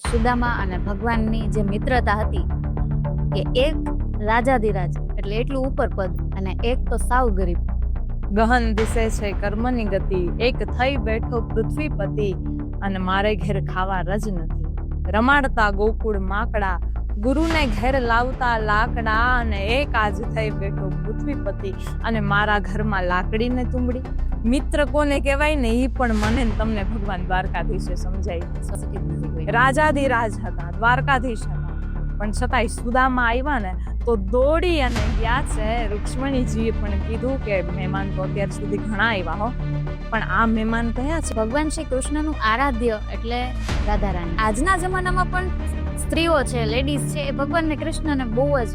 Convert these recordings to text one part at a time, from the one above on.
સુદામા અને ભગવાનની જે મિત્રતા હતી કે એક રાજાધિરાજ એટલે એટલું ઉપર પદ અને એક તો સાવ ગરીબ. ગહન દિશે છે કર્મની ગતિ, એક થઈ બેઠો પૃથ્વીપતિ, અને મારે ઘેર ખાવા રજ નથી. રમાડતા ગોકુળ માકડા, ગુરુને ઘેર લાવતા લાકડા, અને એક આજ થઈ બેઠો પૃથ્વીપતિ, અને મારા ઘરમાં લાકડીને તુંબડી. મિત્ર કોને કહેવાય ને ઈ પણ મને ને તમને ભગવાન દ્વારકાધીશે સમજાય. રાજાધિરાજ હતા, દ્વારકાધીશ હતા, પણ છતાંય સુદામા આવ્યા ને તો દોડી અને ગયા છે. રૂક્ષ્મણીજીએ પણ કીધું કે મહેમાન તો અત્યાર સુધી ઘણા આવ્યા હો, પણ આ મહેમાન કયા છે? ભગવાન શ્રી કૃષ્ણનું આરાધ્ય એટલે રાધારાણી. આજના જમાનામાં પણ સ્ત્રીઓ છે, લેડીઝ છે, એ ભગવાનને કૃષ્ણને બહુ જ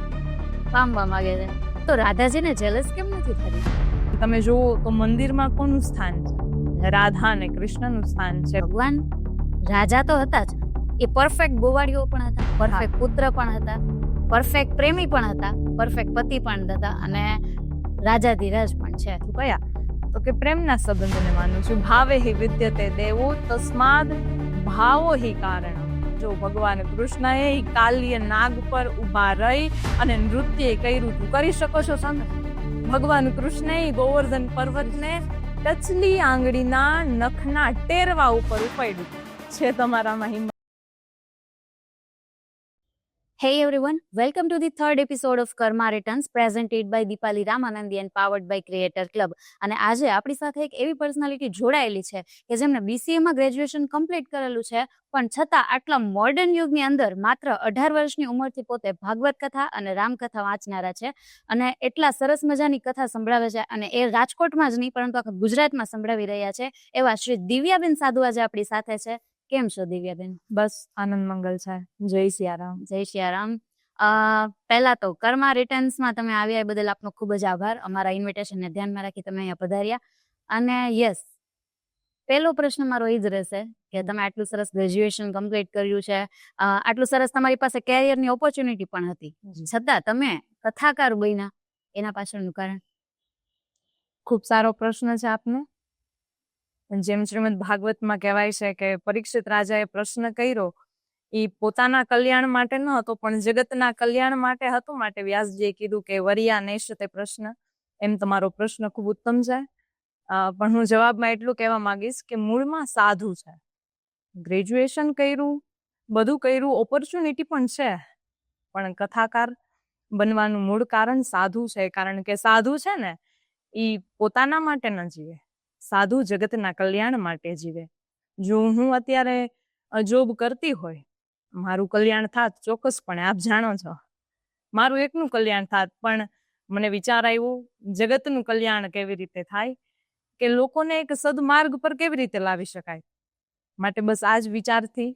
પામવા માંગે છે. તો રાધાજીને જેલસ કેમ નથી થતી? તમે જુઓ તો મંદિરમાં કોનું સ્થાન છે? રાધા અને કૃષ્ણનું સ્થાન છે. ભગવાન રાજા તો હતા જ, એ પરફેક્ટ ગોવાળીઓ પણ હતા, પરફેક્ટ પુત્ર પણ હતા, પરફેક્ટ પ્રેમી પણ હતા, પરફેક્ટ પતિ પણ હતા, અને રાજાધિરાજ પણ છે. કયા? તો કે પ્રેમના સંબંધને માનું છું. ભાવે હિ વિદ્યતે દેવો તસ્માદ ભાવો હિ કારણ. જો ભગવાન કૃષ્ણએ કાલ્ય નાગ પર ઊભા રહી અને નૃત્ય કર્યું હતું. કરી શકો છો સામે? ભગવાન કૃષ્ણએ ગોવર્ધન પર્વતને ટચલી આંગળીના નખના ટેરવા ઉપર ઉપાડ્યું છે. તમારામાં હિંમત? Hey everyone, welcome to the third episode of Karma Returns presented by Deepali Ramanandi and powered by Creator Club. અને આજે આપણી સાથે એક એવી પર્સનાલિટી જોડાયેલી છે કે જેમણે BCA માં ગ્રેજ્યુએશન કમ્પ્લીટ કરેલું છે, પણ છતાં આટલા મોડર્ન યુગની અંદર માત્ર 18 વર્ષની ઉંમરથી પોતે ભાગવત કથા અને રામકથા વાંચનારા છે, અને એટલા સરસ મજાની કથા સંભળાવે છે, અને એ રાજકોટમાં જ નહીં પરંતુ આખા ગુજરાતમાં સંભળાવી રહ્યા છે એવા શ્રી દિવ્યાબેન સાધુ આજે આપણી સાથે છે. કેમ છો દિવ્યાબેન? બસ આનંદ મંગલ છે. જય સિયારામ. જય સિયારામ. પહેલા તો કર્મા રિટર્ન્સમાં તમે આવ્યા એ બદલ આપનો ખૂબ જ આભાર. અમારા ઇન્વિટેશનને ધ્યાનમાં રાખી તમે અહીંયા પધાર્યા. અને યસ, પહેલો પ્રશ્ન મારો એ જ રહેશે કે તમે આટલું સરસ ગ્રેજ્યુએશન કમ્પ્લીટ કર્યું છે, આટલું સરસ તમારી પાસે કેરિયરની ઓપોર્ચ્યુનિટી પણ હતી, છતાં તમે કથાકાર બન્યા, એના પાછળનું કારણ? ખૂબ સારો પ્રશ્ન છે આપનો. જેમ શ્રીમદ ભાગવતમાં કહેવાય છે કે પરીક્ષિત રાજાએ પ્રશ્ન કર્યો, એ પોતાના કલ્યાણ માટે ન હતો પણ જગતના કલ્યાણ માટે હતો, માટે વ્યાસજીએ કીધું કે વરિયા નેશ તે પ્રશ્ન. એમ તમારો પ્રશ્ન ખૂબ ઉત્તમ છે, પણ હું જવાબમાં એટલું કહેવા માંગીશ કે મૂળમાં સાધુ છે. ગ્રેજ્યુએશન કર્યું, બધું કર્યું, ઓપોર્ચ્યુનિટી પણ છે, પણ કથાકાર બનવાનું મૂળ કારણ સાધુ છે. કારણ કે સાધુ છે ને એ પોતાના માટે ન જીવે, સાધુ જગતના કલ્યાણ માટે જીવે. જો હું અત્યારે જોબ કરતી હોય, મારું કલ્યાણ થાત ચોક્કસપણે, આપ જાણો છો, મારું એકનું કલ્યાણ થાત, પણ મને વિચાર આવ્યો જગતનું કલ્યાણ કેવી રીતે થાય, કે લોકોને એક સદમાર્ગ પર કેવી રીતે લાવી શકાય. માટે બસ આ જ વિચારથી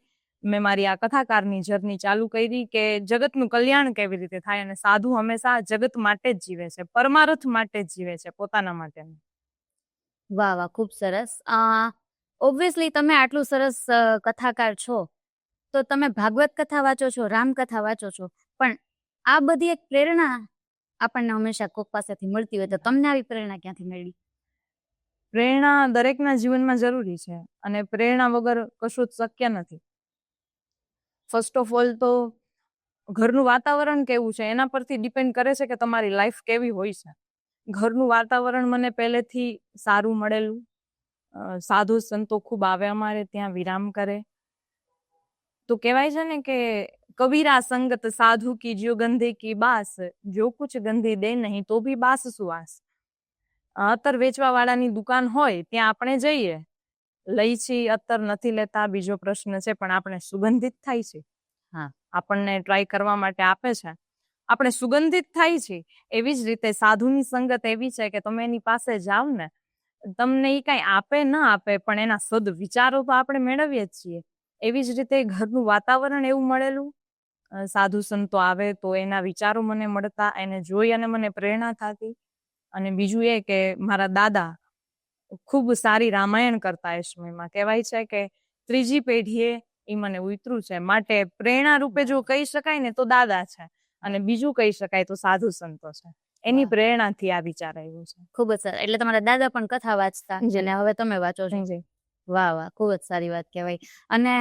મેં મારી આ કથાકારની જર્ની ચાલુ કરી કે જગતનું કલ્યાણ કેવી રીતે થાય. અને સાધુ હંમેશા જગત માટે જ જીવે છે, પરમાર્થ માટે જ જીવે છે, પોતાના માટે નહીં. વાહ વાહ, ખૂબ સરસ. ઓબ્વિયસલી તમે આટલું સરસ કથાકાર છો, તો તમે ભાગવત કથા વાંચો છો, રામકથા વાંચો છો, પણ આ બધી એક પ્રેરણા આપણને હંમેશા કોક પાસેથી મળતી હોય, તો તમને આવી પ્રેરણા ક્યાંથી મળી? પ્રેરણા દરેકના જીવનમાં જરૂરી છે, અને પ્રેરણા વગર કશું જ શક્ય નથી. ફર્સ્ટ ઓફ ઓલ તો ઘરનું વાતાવરણ કેવું છે એના પરથી ડિપેન્ડ કરે છે કે તમારી લાઈફ કેવી હોય છે. ઘરનું વાતાવરણ મને પહેલેથી સારું મળેલું, સાધુ સંતો ખૂબ આવે અમારે ત્યાં, વિરામ કરે. તો કહેવાય છે ને કે કબીરા સંગત સાધુ કી જો ગંધે કી બાસ, જો કુછ ગંધી દે નહીં તો ભી બાસ સુવાસ. અત્તર વેચવા વાળાની દુકાન હોય ત્યાં આપણે જઈએ, લઈ છીએ, અત્તર નથી લેતા બીજો પ્રશ્ન છે, પણ આપણે સુગંધિત થાય છે. હા, આપણને ટ્રાય કરવા માટે આપે છે, આપણે સુગંધિત થાય છે. એવી જ રીતે સાધુની સંગત એવી છે કે તમે એની પાસે જાઓ ને, તમને એ કાંઈ આપે ન આપે પણ એના સદ વિચારો તો આપણે મેળવીએ જ છીએ. એવી જ રીતે ઘરનું વાતાવરણ એવું મળેલું, સાધુ સંતો આવે તો એના વિચારો મને મળતા, એને જોઈ અને મને પ્રેરણા થતી. અને બીજું એ કે મારા દાદા ખૂબ સારી રામાયણ કરતા એ સમયમાં. કહેવાય છે કે ત્રીજી પેઢીએ એ મને ઉતર્યું છે, માટે પ્રેરણા રૂપે જો કહી શકાય ને તો દાદા છે, અને બીજું કહી શકાય તો સાધુ સંતો છે. એની પ્રેરણાથી આ વિચાર આવ્યો છે. ખૂબ જ સરસ. એટલે તમારા દાદા પણ કથા વાંચતા, જેને હવે તમે વાંચો છો. વાહ વાહ, ખૂબ જ સારી વાત કહેવાય. અને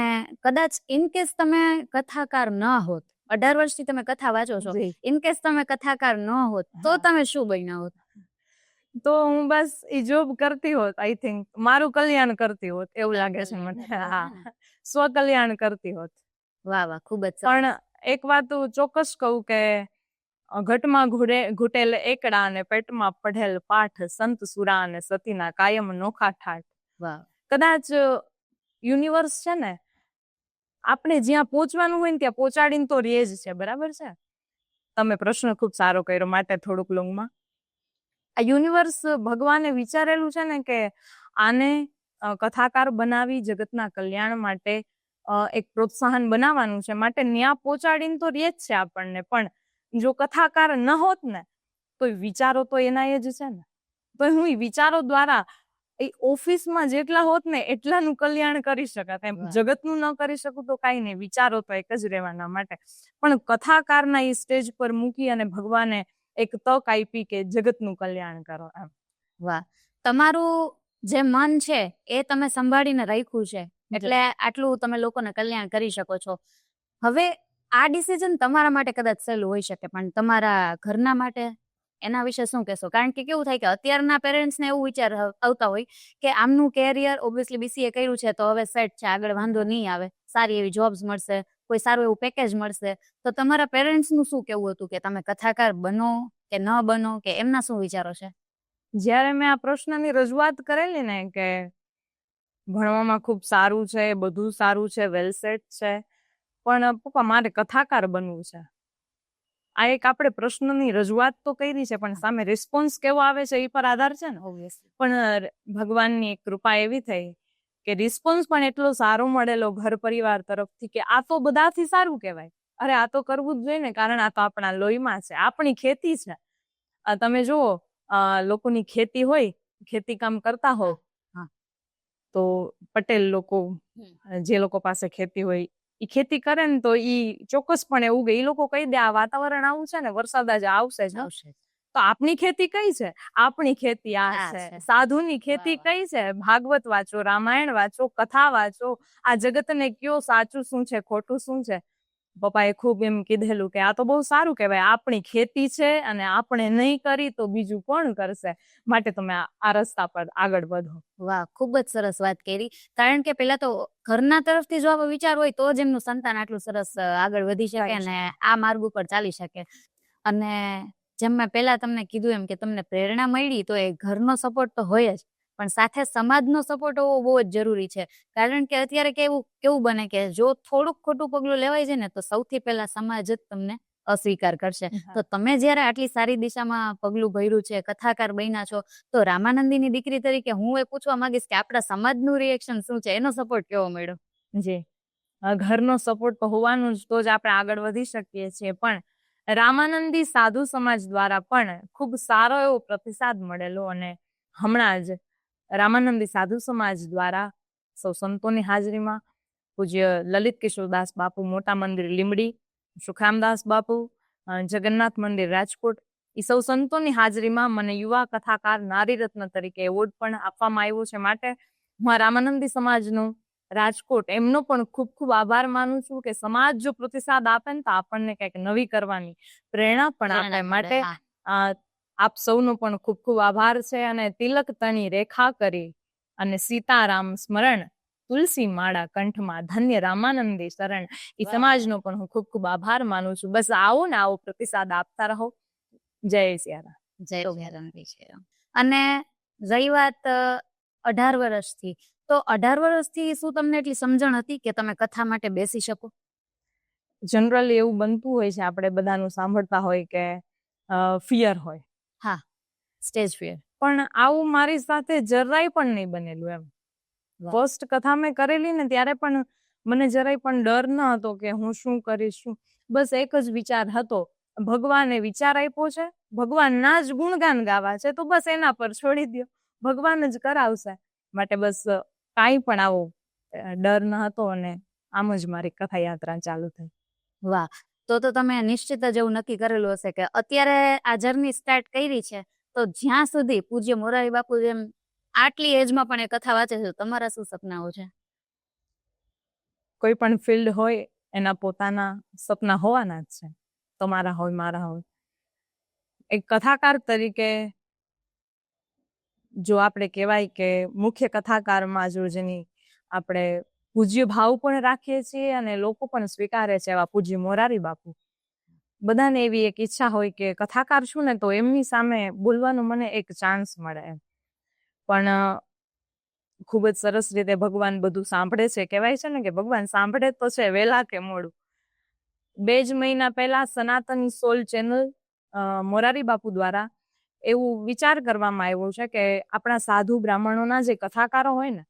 કદાચ ઇન કેસ તમે કથાકાર ન હોત, 18 વર્ષથી તમે કથા વાંચો છો, જી. ઇન કેસ તમે કથાકાર ન હોત તો હા. તમે શું બન્યા હોત? તો હું બસ એ જોબ કરતી હોત, આઈ થિંક મારું કલ્યાણ કરતી હોત એવું લાગે છે મને. હા, સ્વકલ્યાણ કરતી હોત. વાહ વાહ, ખૂબ જ સરસ. પણ એક વાત હું ચોક્કસ કહું કે ઘટમાં ઘૂટેલ એકડા અને પેટમાં પઢેલ પાઠ, સંત સુરા અને સતીના કાયમ નોખા ઠાઠ. વાહ કદાચ યુનિવર્સ છે ને આપણે જ્યાં પહોંચવાનું હોય ને ત્યાં પહોંચાડીને તો રહે જ છે, બરાબર છે. તમે પ્રશ્ન ખૂબ સારો કર્યો, માટે થોડુંક લોંગમાં. આ યુનિવર્સ ભગવાને વિચારેલું છે ને કે આને કથાકાર બનાવી જગતના કલ્યાણ માટે એક પ્રોત્સાહન બનાવવાનું છે, માટે ન્યા પહોંચાડીને તો રહે જ છે આપણને. પણ જો કથાકાર ન હોત ને તો વિચારો તો એના જ છે ને, તો હું વિચારો દ્વારા એ ઓફિસમાં જેટલા હોત ને એટલાનું કલ્યાણ કરી શકત. એમ જગતનું ન કરી શકું તો કાંઈ નહીં, વિચારો તો એક જ રહેવાના. માટે પણ કથાકારના એ સ્ટેજ પર મૂકી અને ભગવાને એક તક આપી કે જગતનું કલ્યાણ કરો એમ. વાહ, તમારું જે મન છે એ તમે સંભાળીને રાખ્યું છે એટલે આટલું તમે લોકોને કલ્યાણ કરી શકો છો. હવે આ ડિસિઝન તમારા માટે કદાચ સહેલું હોઈ શકે, પણ તમારા ઘરના માટે એના વિશે શું કહેશો? કારણ કે કેવું થાય કે અત્યારના પેરેન્ટ્સને એવું વિચાર આવતા હોય કે આમનું કેરિયર ઓબ્વિયસલી BCA કર્યું છે તો હવે સેટ છે, આગળ વાંધો નહીં આવે, સારી એવી જોબ્સ મળશે, કોઈ સારું એવું પેકેજ મળશે. તો તમારા પેરેન્ટ્સનું શું કહેવું હતું કે તમે કથાકાર બનો કે ન બનો, કે એમના શું વિચારો છે? જ્યારે મેં આ પ્રશ્નની રજૂઆત કરેલી ને કે ભણવામાં ખૂબ સારું છે, બધું સારું છે, વેલ સેટ છે, પણ પપ્પા મારે કથાકાર બનવું છે, આ એક આપણે પ્રશ્નની રજૂઆત તો કરી છે, પણ સામે રિસ્પોન્સ કેવો આવે છે એ પર આધાર છે ને. પણ ભગવાનની એક કૃપા એવી થઈ કે રિસ્પોન્સ પણ એટલો સારો મળેલો ઘર પરિવાર તરફથી કે આ તો બધાથી સારું કહેવાય. અરે આ તો કરવું જ જોઈએ ને, કારણ આ તો આપણા લોહીમાં છે, આપણી ખેતી છે. તમે જુઓ લોકોની ખેતી હોય, ખેતી કામ કરતા હોય તો પટેલ લોકો, જે લોકો પાસે ખેતી હોય એ ખેતી કરે ને તો ઈ ચોક્કસપણે ઉગે. એ લોકો કહી દે આ વાતાવરણ આવું છે ને, વરસાદ જ આવશે જ. તો આપણી ખેતી કઈ છે? આપણી ખેતી આ છે. સાધુની ખેતી કઈ છે? ભાગવત વાંચો, રામાયણ વાંચો, કથા વાંચો, આ જગતને કયો સાચું શું છે, ખોટું શું છે. પપ્પાએ ખૂબ એમ કીધેલું કે આ તો બહુ સારું કહેવાય, આપણી ખેતી છે અને આપણે નહીં કરી તો બીજું કોણ કરશે, માટે તમે આ રસ્તા પર આગળ વધો. વાહ, ખૂબ જ સરસ વાત કરી. કારણ કે પેલા તો ઘરના તરફથી જો આવો વિચાર હોય તો જ એમનું સંતાન આટલું સરસ આગળ વધી શકે અને આ માર્ગ ઉપર ચાલી શકે. અને જેમ મેં પહેલા તમને કીધું એમ કે તમને પ્રેરણા મળી તો એ ઘરનો સપોર્ટ તો હોય જ, પણ સાથે સમાજનો સપોર્ટ હોવો બહુ જ જરૂરી છે. કારણ કે અત્યારે કેવું બને કે જો થોડુંક ખોટું પગલું લેવાય છે ને તો સૌથી પહેલા સમાજ જ તમને અસ્વીકાર કરશે. તો તમે જ્યારે આટલી સારી દિશામાં પગલું ભર્યું છે, કથાકાર બન્યા છો, તો રામાનંદીની દીકરી તરીકે હું એ પૂછવા માંગીશ કે આપણા સમાજનું રિએક્શન શું છે, એનો સપોર્ટ કેવો મળ્યો? જી, ઘરનો સપોર્ટ તો હોવાનું જ, તો જ આપણે આગળ વધી શકીએ છીએ. પણ રામાનંદી સાધુ સમાજ દ્વારા પણ ખૂબ સારો એવો પ્રતિસાદ મળેલો. અને હમણાં જ રામાનંદી સાધુ સમાજ દ્વારા સૌ સંતોની હાજરીમાં પૂજ્ય લલિત કિશોરદાસ બાપુ મોટા મંદિર લીમડી, સુખામદાસ બાપુ જગન્નાથ મંદિર રાજકોટ, એ સૌ સંતોની હાજરીમાં મને યુવા કથાકાર નારી રત્ન તરીકે એવોર્ડ પણ આપવામાં આવ્યો છે. માટે હું રામાનંદી સમાજનું રાજકોટ એમનો પણ ખૂબ ખૂબ આભાર માનું છું કે સમાજ જો પ્રતિસાદ આપે ને તો આપણને કંઈક નવી કરવાની પ્રેરણા પણ આપે. માટે આપ સૌનો પણ ખૂબ ખૂબ આભાર છે. અને તિલક તણી રેખા કરી અને સીતારામ સ્મરણ, તુલસી માળા કંઠમાં, ધન્ય રામાનંદી શરણ, એ સમાજનો પણ હું ખૂબ ખૂબ આભાર માનું છું. બસ આવો ને આવો પ્રતિસાદ આપતા રહો. જય સિયારામ. જય સિયારામ. અને રહી વાત 18 વર્ષથી, તો 18 વર્ષથી શું તમને એટલી સમજણ હતી કે તમે કથા માટે બેસી શકો? જનરલી એવું બનતું હોય છે, આપણે બધાનું સાંભળતા હોય કે ફિયર હોય. હા, સ્ટેજ ફિયર. પણ આવું મારી સાથે જરાય પણ નહીં બનેલું એમ. ફર્સ્ટ કથા મેં કરેલી ને ત્યારે પણ મને જરાય પણ ડર ન હતો કે હું શું કરીશ. બસ એક જ વિચાર હતો, ભગવાને વિચાર આપ્યો છે, ભગવાનના જ ગુણગાન ગાવા છે, તો બસ એના પર છોડી દો, ભગવાન જ કરાવશે. માટે બસ કાંઈ પણ આવો ડર ન હતો અને આમ જ મારી કથા યાત્રા ચાલુ થઈ. વાહ, તો તમે નિશ્ચિત જ એવું નક્કી કરેલું હશે કે અત્યારે આ જર્ની સ્ટાર્ટ કરી છે તો જ્યાં સુધી પૂજ્ય મોરારી બાપુ જેમ આટલી એજમાં પણ એ કથા વાંચે છે, તમારા શું સપનાઓ છે? કોઈ પણ ફિલ્ડ હોય એના પોતાના સપના હોવાના જ છે, તમારા હોય મારા હોય. એક કથાકાર તરીકે જો આપણે કહેવાય કે મુખ્ય કથાકારમાં જો જેની આપણે પૂજ્ય ભાવ પણ રાખીએ છીએ અને લોકો પણ સ્વીકારે છે એવા પૂજ્ય મોરારી બાપુ. બધાને એવી એક ઈચ્છા હોય કે કથાકાર છું ને તો એમની સામે બોલવાનો મને એક ચાન્સ મળે એમ. પણ ખૂબ જ સરસ રીતે ભગવાન બધું સાંભળે છે. કહેવાય છે ને કે ભગવાન સાંભળે તો છે વહેલા કે મોડું. 2 જ મહિના પહેલા સનાતન સોલ ચેનલ મોરારી બાપુ દ્વારા એવું વિચાર કરવામાં આવ્યો છે કે આપણા સાધુ બ્રાહ્મણોના જે કથાકારો હોય ને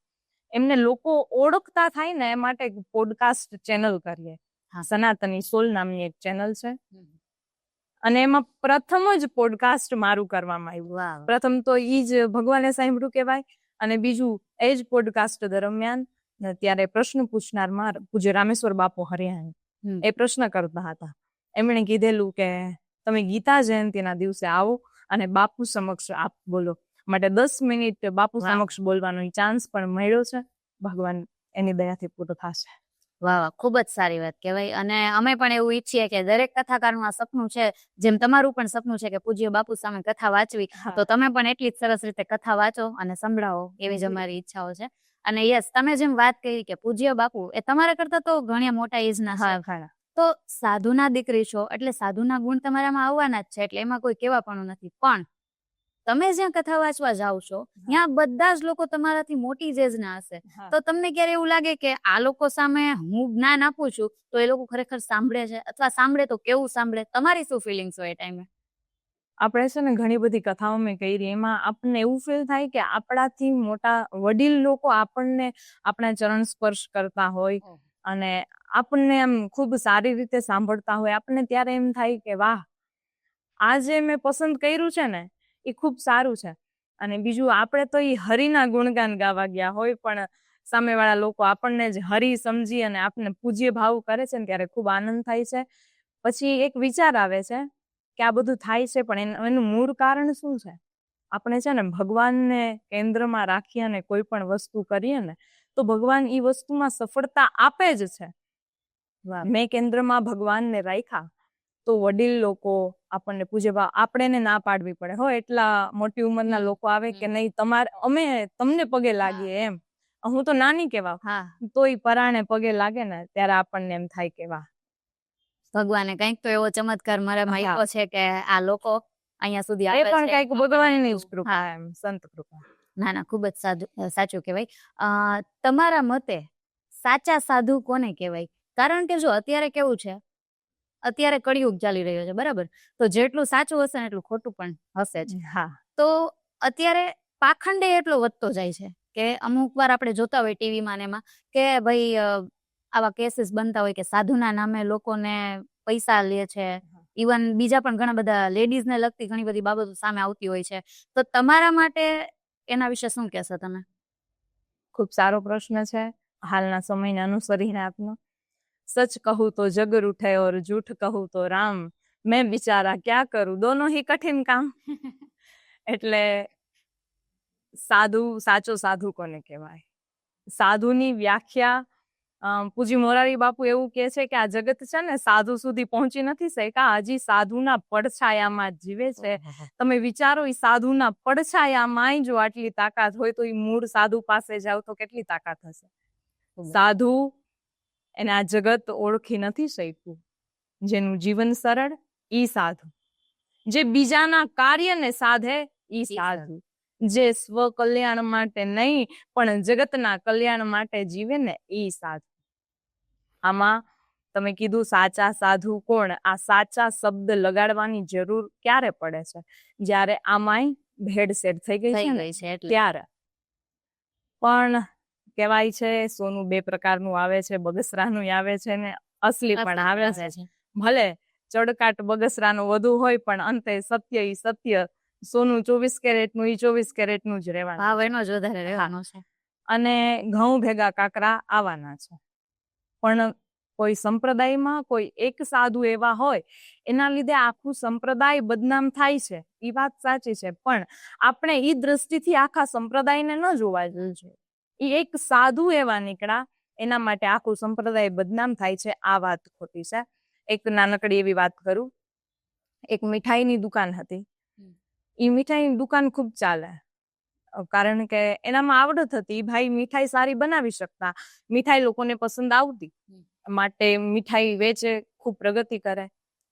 એમને લોકો ઓળખતા થાય ને એ માટે પોડકાસ્ટ ચેનલ કરીએ. સનાતની સોલ નામની એક ચેનલ છે અને એમાં પ્રથમ જ પોડકાસ્ટ મારું કરવામાં આવ્યું. પ્રથમ તો ઈ જ ભગવાને સાંભળ્યું કહેવાય અને બીજું એ જ પોડકાસ્ટ દરમિયાન ત્યારે પ્રશ્ન પૂછનારમાં પૂજ્ય રામેશ્વર બાપુ હરિયાણી એ પ્રશ્ન કરતા હતા. એમણે કીધેલું કે તમે ગીતા જયંતિના દિવસે આવો અને બાપુ સમક્ષ આપ બોલો. માટે 10 મિનિટ બાપુ સમક્ષ બોલવાનો ચાન્સ પણ મળ્યો છે. ભગવાન એની દયાથી પૂરો થશે. વાહ, ખૂબ જ સારી વાત કહેવાય. અને અમે પણ એવું ઈચ્છીએ કે દરેક કથાકારનું આ સપનું છે, જેમ તમારું પણ સપનું છે કે પૂજ્ય બાપુ સામે કથા વાંચવી, તો તમે પણ એટલી જ સરસ રીતે કથા વાંચો અને સંભળાવો, એવી જ અમારી ઈચ્છાઓ છે. અને યસ, તમે જેમ વાત કરી કે પૂજ્ય બાપુ એ તમારા કરતા તો ઘણા મોટા એજના છે, તો સાધુના દીકરી છો એટલે સાધુના ગુણ તમારામાં આવવાના જ છે, એટલે એમાં કોઈ કહેવાપણું નથી. પણ તમે જ્યાં કથા વાંચવા જાઓ છો ત્યાં બધા જ લોકો તમારાથી મોટી જ એજના હશે, તો તમને ક્યારે એવું લાગે કે આ લોકો સામે હું જ્ઞાન આપું છું તો એ લોકો ખરેખર સાંભળે છે, અથવા સાંભળે તો કેવું સાંભળે? તમારી શું ફિલિંગ્સ હોય એ ટાઈમે? આપણે છે ને ઘણી બધી કથાઓ મેં કરી, એમાં આપણને એવું ફીલ થાય કે આપણાથી મોટા વડીલ લોકો આપણને આપણા ચરણ સ્પર્શ કરતા હોય અને આપણને એમ ખૂબ સારી રીતે સાંભળતા હોય. આપણને ત્યારે એમ થાય કે વાહ, આ જે મેં પસંદ કર્યું છે ને એ ખૂબ સારું છે. અને બીજું, આપણે તો એ હરિના ગુણગાન ગાવા ગયા હોય પણ સામેવાળા લોકો આપણને જ હરિ સમજી અને આપણને પૂજ્ય ભાવ કરે છે ને ત્યારે ખૂબ આનંદ થાય છે. પછી એક વિચાર આવે છે કે આ બધું થાય છે પણ એનું મૂળ કારણ શું છે? આપણે છે ને ભગવાનને કેન્દ્રમાં રાખીએ અને કોઈ પણ વસ્તુ કરીએ ને તો ભગવાન એ વસ્તુમાં સફળતા આપે જ છે. મેં કેન્દ્રમાં ભગવાનને રાખ્યા તો વડીલ લોકો આપણને પૂજ્ય ભાવ, આપણે એને ના પાડવી પડે હો. એટલા મોટી ઉંમરના લોકો આવે કે નહીં તમારે અમે તમને પગે લાગીએ એમ. હું તો નાની કેવા, તો એ પરાણે પગે લાગે ને ત્યારે આપણને એમ થાય કે વાહ, ભગવાને કંઈક તો એવો ચમત્કાર મારામાં આપ્યો છે કે આ લોકો અહીંયા સુધી આવે છે. એ પણ કંઈક ભગવાનની જ કૃપા, એમ સંત કૃપા. ના ના, ખૂબ જ સાચું કહેવાય. તમારા મતે સાચા સાધુ કોને કહેવાય? કારણ કે જો અત્યારે કેવું છે, અત્યારે કળિયુગ ચાલી રહ્યો છે, બરાબર? તો જેટલું સાચું હશે ને એટલું ખોટું પણ હશે જ. તો અત્યારે પાખંડ એટલો વધતો જાય છે કે અમુક વાર આપણે જોતા હોય ટીવીમાં ને એમાં કે ભાઈ આવા કેસીસ બનતા હોય કે સાધુના નામે લોકોને પૈસા લે છે. ઇવન બીજા પણ ઘણા બધા લેડીઝને લગતી ઘણી બધી બાબતો સામે આવતી હોય છે. તો તમારા માટે એના વિશે શું કહેશો તમે? ખૂબ સારો પ્રશ્ન છે, હાલના સમયને અનુસરીને આપનો. સચ કહું તો જગ રૂઠે ઓર જૂઠ કહું તો રામ, મેં બિચારા ક્યાં કરું, દોનો હી કઠિન કામ. એટલે સાધુ, સાચો સાધુ કોને કહેવાય? સાધુની વ્યાખ્યા પૂજી મોરારી બાપુ એવું કહે છે કે આ જગત છે ને સાધુ સુધી પહોંચી નથી શક્યા, હજી સાધુના પડછાયામાં જીવે છે. તમે વિચારો, એ સાધુના પડછાયામાં જો આટલી તાકાત હોય તો એ મૂળ સાધુ પાસે જાવ તો કેટલી તાકાત હશે? સાધુ એને આ જગત ઓળખી નથી શક્યું. જેનું જીવન સરળ ઈ સાધુ, જે બીજાના કાર્યને સાધે ઈ સાધુ, જે સ્વ કલ્યાણ માટે નહીં પણ જગતના કલ્યાણ માટે જીવે ને ઈ સાધુ. આમાં તમે કીધું સાચા સાધુ કોણ? આ સાચા શબ્દ લગાડવાની જરૂર ક્યારે પડે છે? જ્યારે આમાંય ભેળસેળ થઈ ગઈ છે ત્યારે. પણ કહેવાય છે સોનું 2 પ્રકારનું આવે છે, બગસરાનું આવે છે ને અસલી પણ આવે છે. ભલે ચડકાટ બગસરાનો વધુ હોય પણ અંતે સત્ય ઈ સત્ય. સોનું 24 કેરેટનું ઈ 24 કેરેટનું જ રહેવાનું. ભાવ એનો જ વધારે રહેવાનો છે. અને ઘઉં ભેગા કાકરા આવવાના છે. પણ કોઈ સંપ્રદાયમાં કોઈ એક સાધુ એવા હોય એના લીધે આખું સંપ્રદાય બદનામ થાય છે, એ વાત સાચી છે, પણ આપણે એ દ્રષ્ટિથી આખા સંપ્રદાયને ન જોવા જોઈએ. એ એક સાધુ એવા નીકળ્યા એના માટે આખું સંપ્રદાય બદનામ થાય છે, આ વાત ખોટી છે. એક નાનકડી એવી વાત કરું. એક મીઠાઈની દુકાન હતી. એ મીઠાઈની દુકાન ખૂબ ચાલે, કારણ કે એનામાં આવડત હતી. ભાઈ મીઠાઈ સારી બનાવી શકતા, મીઠાઈ લોકોને પસંદ આવતી, માટે મીઠાઈ વેચે, ખૂબ પ્રગતિ કરે.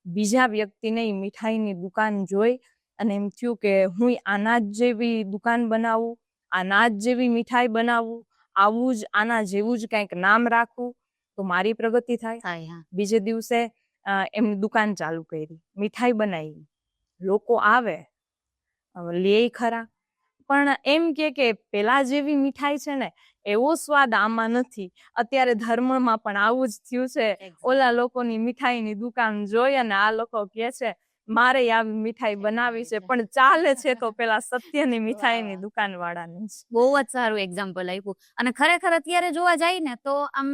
બીજા વ્યક્તિને એ મીઠાઈની દુકાન જોઈ અને એમ થયું કે હું આના જ જેવી દુકાન બનાવું, આના જ જેવી મીઠાઈ બનાવું, આવું જ આના જેવું જ કંઈક નામ રાખવું તો મારી પ્રગતિ થાય. બીજે દિવસે એમની દુકાન ચાલુ કરી, મીઠાઈ બનાવી, લોકો આવે લે ખરા, પણ એમ કે પેલા જેવી મીઠાઈ છે ને એવો સ્વાદ આમાં નથી. અત્યારે ધર્મમાં પણ આવું જ થયું છે. ઓલા લોકોની મીઠાઈની દુકાન જોઈ અને આ લોકો કહે છે મારે આવી મીઠાઈ બનાવી છે, પણ ચાલે છે તો પેલા સત્યની મીઠાઈની દુકાન વાળાની. બહુ જ સારું એક્ઝામ્પલ આપ્યું. અને ખરેખર અત્યારે જોવા જાય ને તો આમ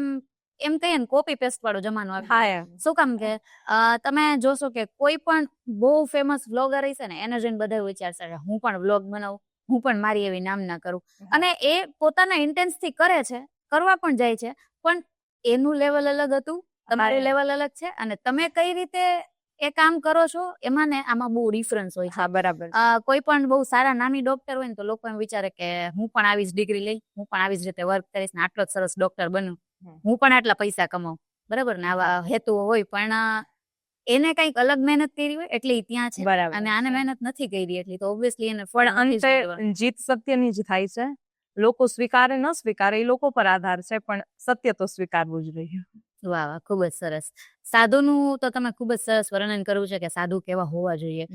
એમ કહીએ ને કોપી પેસ્ટ વાળો જમાનો આવ્યો. શું કામ કે તમે જોશો કે કોઈ પણ બહુ ફેમસ વ્લોગર હશે ને એને જોઈને બધા વિચારશે હું પણ વ્લોગ બનાવું, હું પણ મારી એવી નામના કરું. અને એ પોતાના ઇન્ટેન્સ થી કરે છે, કરવા પણ જાય છે, પણ એનું લેવલ અલગ હતું, તમારું લેવલ અલગ છે, અને તમે કઈ રીતે એ કામ કરો છો એમાં ને આમાં બહુ ડિફરન્સ હોય. હા, બરાબર. કોઈ પણ બહુ સારા નામી ડોક્ટર હોય ને તો લોકો એમ વિચારે કે હું પણ આવી જ ડિગ્રી લઈ, હું પણ આવી જ રીતે વર્ક કરીશ ને આટલો જ સરસ ડોક્ટર બનું, હું પણ આટલા પૈસા કમાઉં, બરાબર ને, આવા હેતુ હોય. પણ એને કઈક અલગ મહેનત કરી હોય એટલે ત્યાં છે, અને આને મહેનત નથી કરી એટલે તો ઓબ્વિયસલી એને ફળ. અંતે જીત સત્યની જ થાય છે. લોકો સ્વીકારે ન સ્વીકારે એ લોકો પર આધાર છે, પણ સત્ય તો સ્વીકારવું જ રહ્યું. વાહ વાહ, ખૂબ જ સરસ. સાધુનું તો તમે ખૂબ જ સરસ વર્ણન કર્યું છે કે સાધુ કેવા હોવા જોઈએ.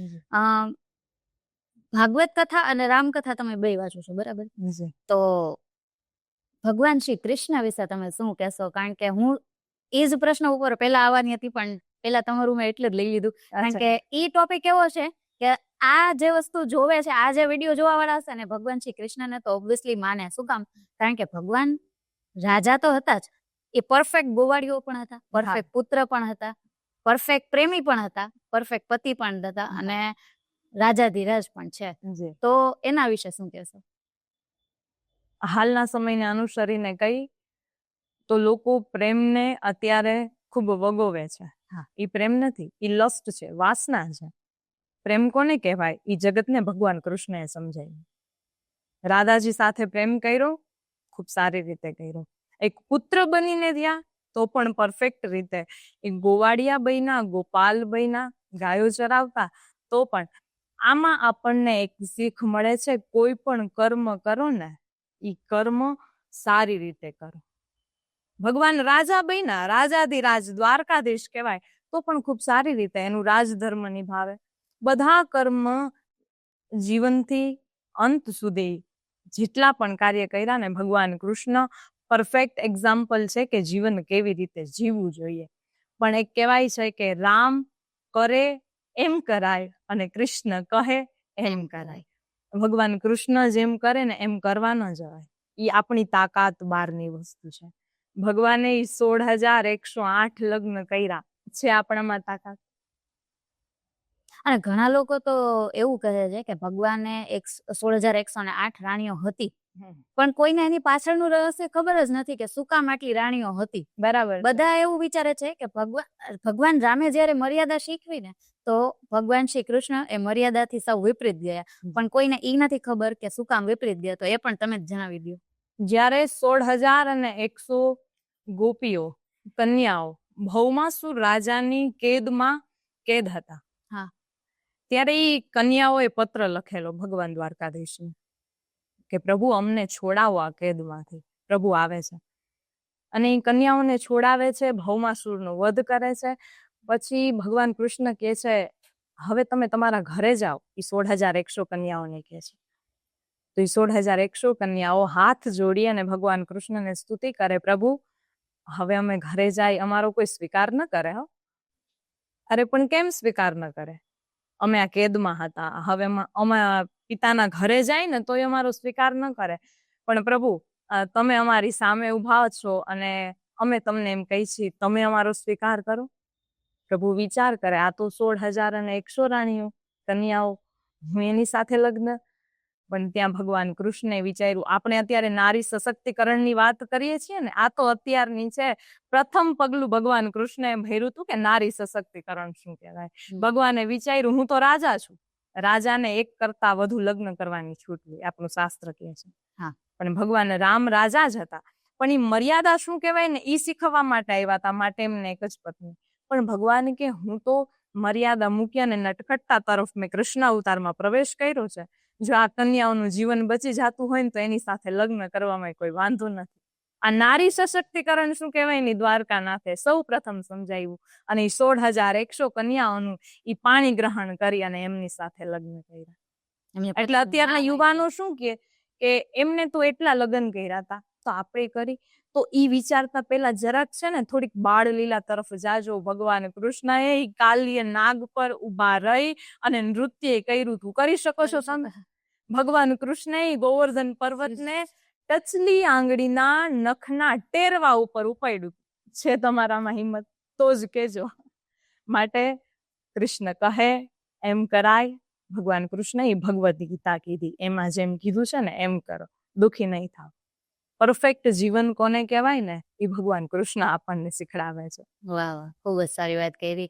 ભાગવત કથા અને રામકથા તમે બે વાંચો છો, બરાબર? તો ભગવાન શ્રી કૃષ્ણ વિશે તમે શું કહેશો? કારણ કે હું એ જ પ્રશ્ન ઉપર પેલા આવવાની હતી, પણ પેલા તમારું મેં એટલે જ લઈ લીધું, કારણ કે એ ટોપિક એવો છે કે આ જે વસ્તુ જોવે છે, આ જે વિડીયો જોવા વાળા હશે ને, ભગવાન શ્રી કૃષ્ણને તો ઓબ્વિયસલી માને. શું કામ? કારણ કે ભગવાન રાજા તો હતા જ, એ પરફેક્ટ ગોવાળીઓ પણ હતા, પરફેક્ટ પુત્ર પણ હતા, પરફેક્ટ પ્રેમી પણ હતા, પરફેક્ટ પતિ પણ હતા, અને રાજાધિરાજ પણ છે. તો એના વિશે શું કહેશો? હાલના સમયને અનુસરીને કઈ તો લોકો પ્રેમને અત્યારે ખૂબ વગોવે છે. એ પ્રેમ નથી, એ લસ્ટ છે, વાસના છે. પ્રેમ કોને કહેવાય? એ જગતને ભગવાન કૃષ્ણએ સમજાવ્યું. રાધાજી સાથે પ્રેમ કર્યો, ખૂબ સારી રીતે કર્યો. એક પુત્ર બનીને રહ્યા તો પણ પરફેક્ટ રીતે. એક ગોવાળિયા બન્યા, ગોપાલ બન્યા, ગાયો ચરાવતા તો પણ. આમાં આપણને એક શીખ મળે છે, કોઈ પણ કર્મ કરો ને એ કર્મ સારી રીતે કરો. ભગવાન રાજા બન્યા, રાજાધિરાજ, દ્વારકાધીશ કહેવાય તો પણ ખૂબ સારી રીતે એનું રાજધર્મ નિભાવે. બધા કર્મ જીવનથી અંત સુધી જેટલા પણ કાર્ય કર્યા ને, ભગવાન કૃષ્ણ પરફેક્ટ એક્ઝામ્પલ છે કે જીવન કેવી રીતે જીવવું જોઈએ. પણ એક કહેવાય છે કે રામ કરે એમ કરાય અને કૃષ્ણ કહે એમ કરાય. ભગવાન કૃષ્ણ જેમ કરે ને એમ કરવા ન જવાય. એ આપણી તાકાત બહારની વસ્તુ છે. ભગવાને 16,108 લગ્ન કર્યા છે, આપણામાં તાકાત. અને ઘણા લોકો તો એવું કહે છે કે ભગવાને 16,108 રાણીઓ હતી, પણ કોઈને એની પાછળનું રહસ્ય ખબર જ નથી કે શું કામ આટલી રાણીઓ હતી. બરાબર. બધા એવું વિચારે છે કે ભગવાન રામે જયારે મર્યાદા શીખવી ને તો ભગવાન શ્રી કૃષ્ણ એ મર્યાદાથી સૌ વિપરીત ગયા, પણ કોઈને ઈ નથી ખબર કે શું કામ વિપરીત ગયા. તો એ પણ તમે જ જણાવી દો. જ્યારે 16,100 ગોપીઓ, કન્યાઓ ભૌમાસુર રાજાની કેદમાં કેદ હતા, ત્યારે એ કન્યાઓએ પત્ર લખેલો ભગવાન દ્વારકાધીશને કે પ્રભુ અમને છોડાવો આ કેદમાંથી. પ્રભુ આવે છે અને એ કન્યાઓને છોડાવે છે, ભૌમાસુરનો વધ કરે છે. પછી ભગવાન કૃષ્ણ કહે છે હવે તમે તમારા ઘરે જાઓ. એ 16,100 કન્યાઓને કહે છે. તો એ 16,100 કન્યાઓ હાથ જોડી અને ભગવાન કૃષ્ણને સ્તુતિ કરે, પ્રભુ હવે અમે ઘરે જાય, અમારો કોઈ સ્વીકાર ન કરે. અરે પણ કેમ સ્વીકાર ન કરે? અમે આ કેદમાં હતા, હવે અમે પિતાના ઘરે જાય ને તોય અમારો સ્વીકાર ન કરે. પણ પ્રભુ તમે અમારી સામે ઉભા છો અને અમે તમને એમ કહી છીએ, તમે અમારો સ્વીકાર કરો. પ્રભુ વિચાર કરે, આ તો 16,100 રાણીઓ, કન્યાઓ, હું એની સાથે લગ્ન. પણ ત્યાં ભગવાન કૃષ્ણે વિચાર્યું, આપણે અત્યારે નારી સશક્તિકરણની વાત કરીએ છીએ ને, આ તો અત્યારની છે. પ્રથમ પગલું ભગવાન કૃષ્ણએ ભર્યું હતું કે નારી સશક્તિકરણ શું કહેવાય. ભગવાને વિચાર્યું, હું તો રાજા છું, રાજાને એક કરતા વધુ લગ્ન કરવાની છૂટ હોય, આપણું શાસ્ત્ર કહે છે. હા. પણ ભગવાન રામ રાજા જ હતા, પણ એ મર્યાદા શું કહેવાય ને એ શીખવવા માટે આવ્યા હતા, માટે એમને એક જ પત્ની. પણ ભગવાન કે હું તો મર્યાદા મૂકી અને નટખટતા તરફ મેં કૃષ્ણ અવતારમાં પ્રવેશ કર્યો છે. જો આ કન્યાઓનું જીવન બચી જતું હોય ને તો એની સાથે લગ્ન કરવામાં કોઈ વાંધો નથી. આ નારી સશક્તિકરણ શું કહેવાય ને દ્વારકાનાથે સૌ પ્રથમ સમજાવ્યું, અને 16,100 કન્યાઓનું ઈ પાણી ગ્રહણ કરી અને એમની સાથે લગ્ન કર્યા. એટલે અત્યારના યુવાનો શું કે એમને તો એટલા લગ્ન કર્યા હતા, તો આપણે કરી. તો ઈ વિચારતા પેલા જરાક છે ને થોડીક બાળ લીલા તરફ જાજો. ભગવાન કૃષ્ણએ કાલ્ય નાગ પર ઉભા રહી અને નૃત્ય કર્યું હતું. કરી શકો છો તમે? ભગવાન કૃષ્ણએ ગોવર્ધન પર્વતને ટચલી આંગળીના નખના ટેરવા ઉપર ઉપાડ્યું. છે તમારામાં હિંમત તો જ કેજો. માટે કૃષ્ણ કહે એમ કરાય. ભગવાન કૃષ્ણએ ભગવદ્ ગીતા કીધી, એમાં જેમ કીધું છે ને એમ કરો, દુઃખી નહીં થાવ. પરફેક્ટ જીવન કોને કહેવાય ને એ ભગવાન કૃષ્ણ આપણને શીખડાવે છે. વાહ વાહ, ખૂબ જ સારી વાત કરી.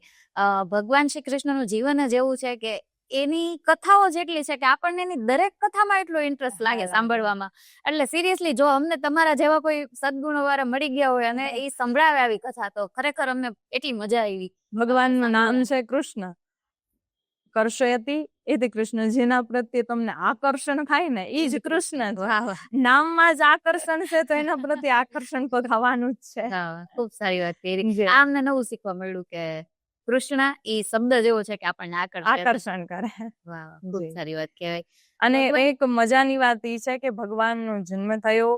ભગવાન શ્રી કૃષ્ણનું જીવન જ એવું છે કે એની કથાઓ જેટલી છે કે આપણને એની દરેક કથામાં એટલો ઇન્ટરેસ્ટ લાગે સાંભળવામાં. એટલે સિરિયસલી જો અમને તમારા જેવા કોઈ સદગુણો વાળા મળી ગયા હોય અને એ સંભળાવે આવી કથા, તો ખરેખર અમને એટલી મજા આવી. ભગવાનનું નામ છે કૃષ્ણ. કર્ષયતિ એથી કૃષ્ણ, જેના પ્રત્યે તમને આકર્ષણ થાય ને એ જ કૃષ્ણ. નામમાં જ આકર્ષણ છે તો એના પ્રત્યે આકર્ષણ તો થવાનું જ છે. ખૂબ સારી વાત કરી. આ અમને નવું શીખવા મળ્યું કે કૃષ્ણ એ શબ્દ જેવો છે કે આપણને આકર્ષણ કરે. વાહ, ખૂબ સારી વાત કહેવાય. અને એક મજાની વાત એ છે કે ભગવાનનો જન્મ થયો,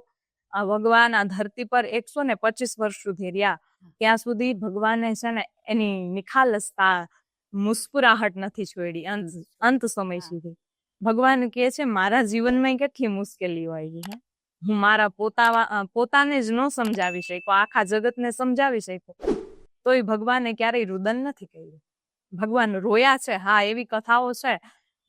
આ ભગવાન આ ધરતી પર 125 વર્ષ સુધી રહ્યા, ત્યાં સુધી ભગવાને છે ને એની નિખાલસતા, મુસ્કુરાહટ નથી છોડી અંત સમય સુધી. ભગવાન કહે છે મારા જીવનમાં કેટલી મુશ્કેલીઓ આવી છે, હું મારા પોતાને જ ન સમજાવી શક્યો, આખા જગતને સમજાવી શક્યો, તોય ભગવાને ક્યારેય રુદન નથી કર્યું. ભગવાન રોયા છે, હા એવી કથાઓ છે,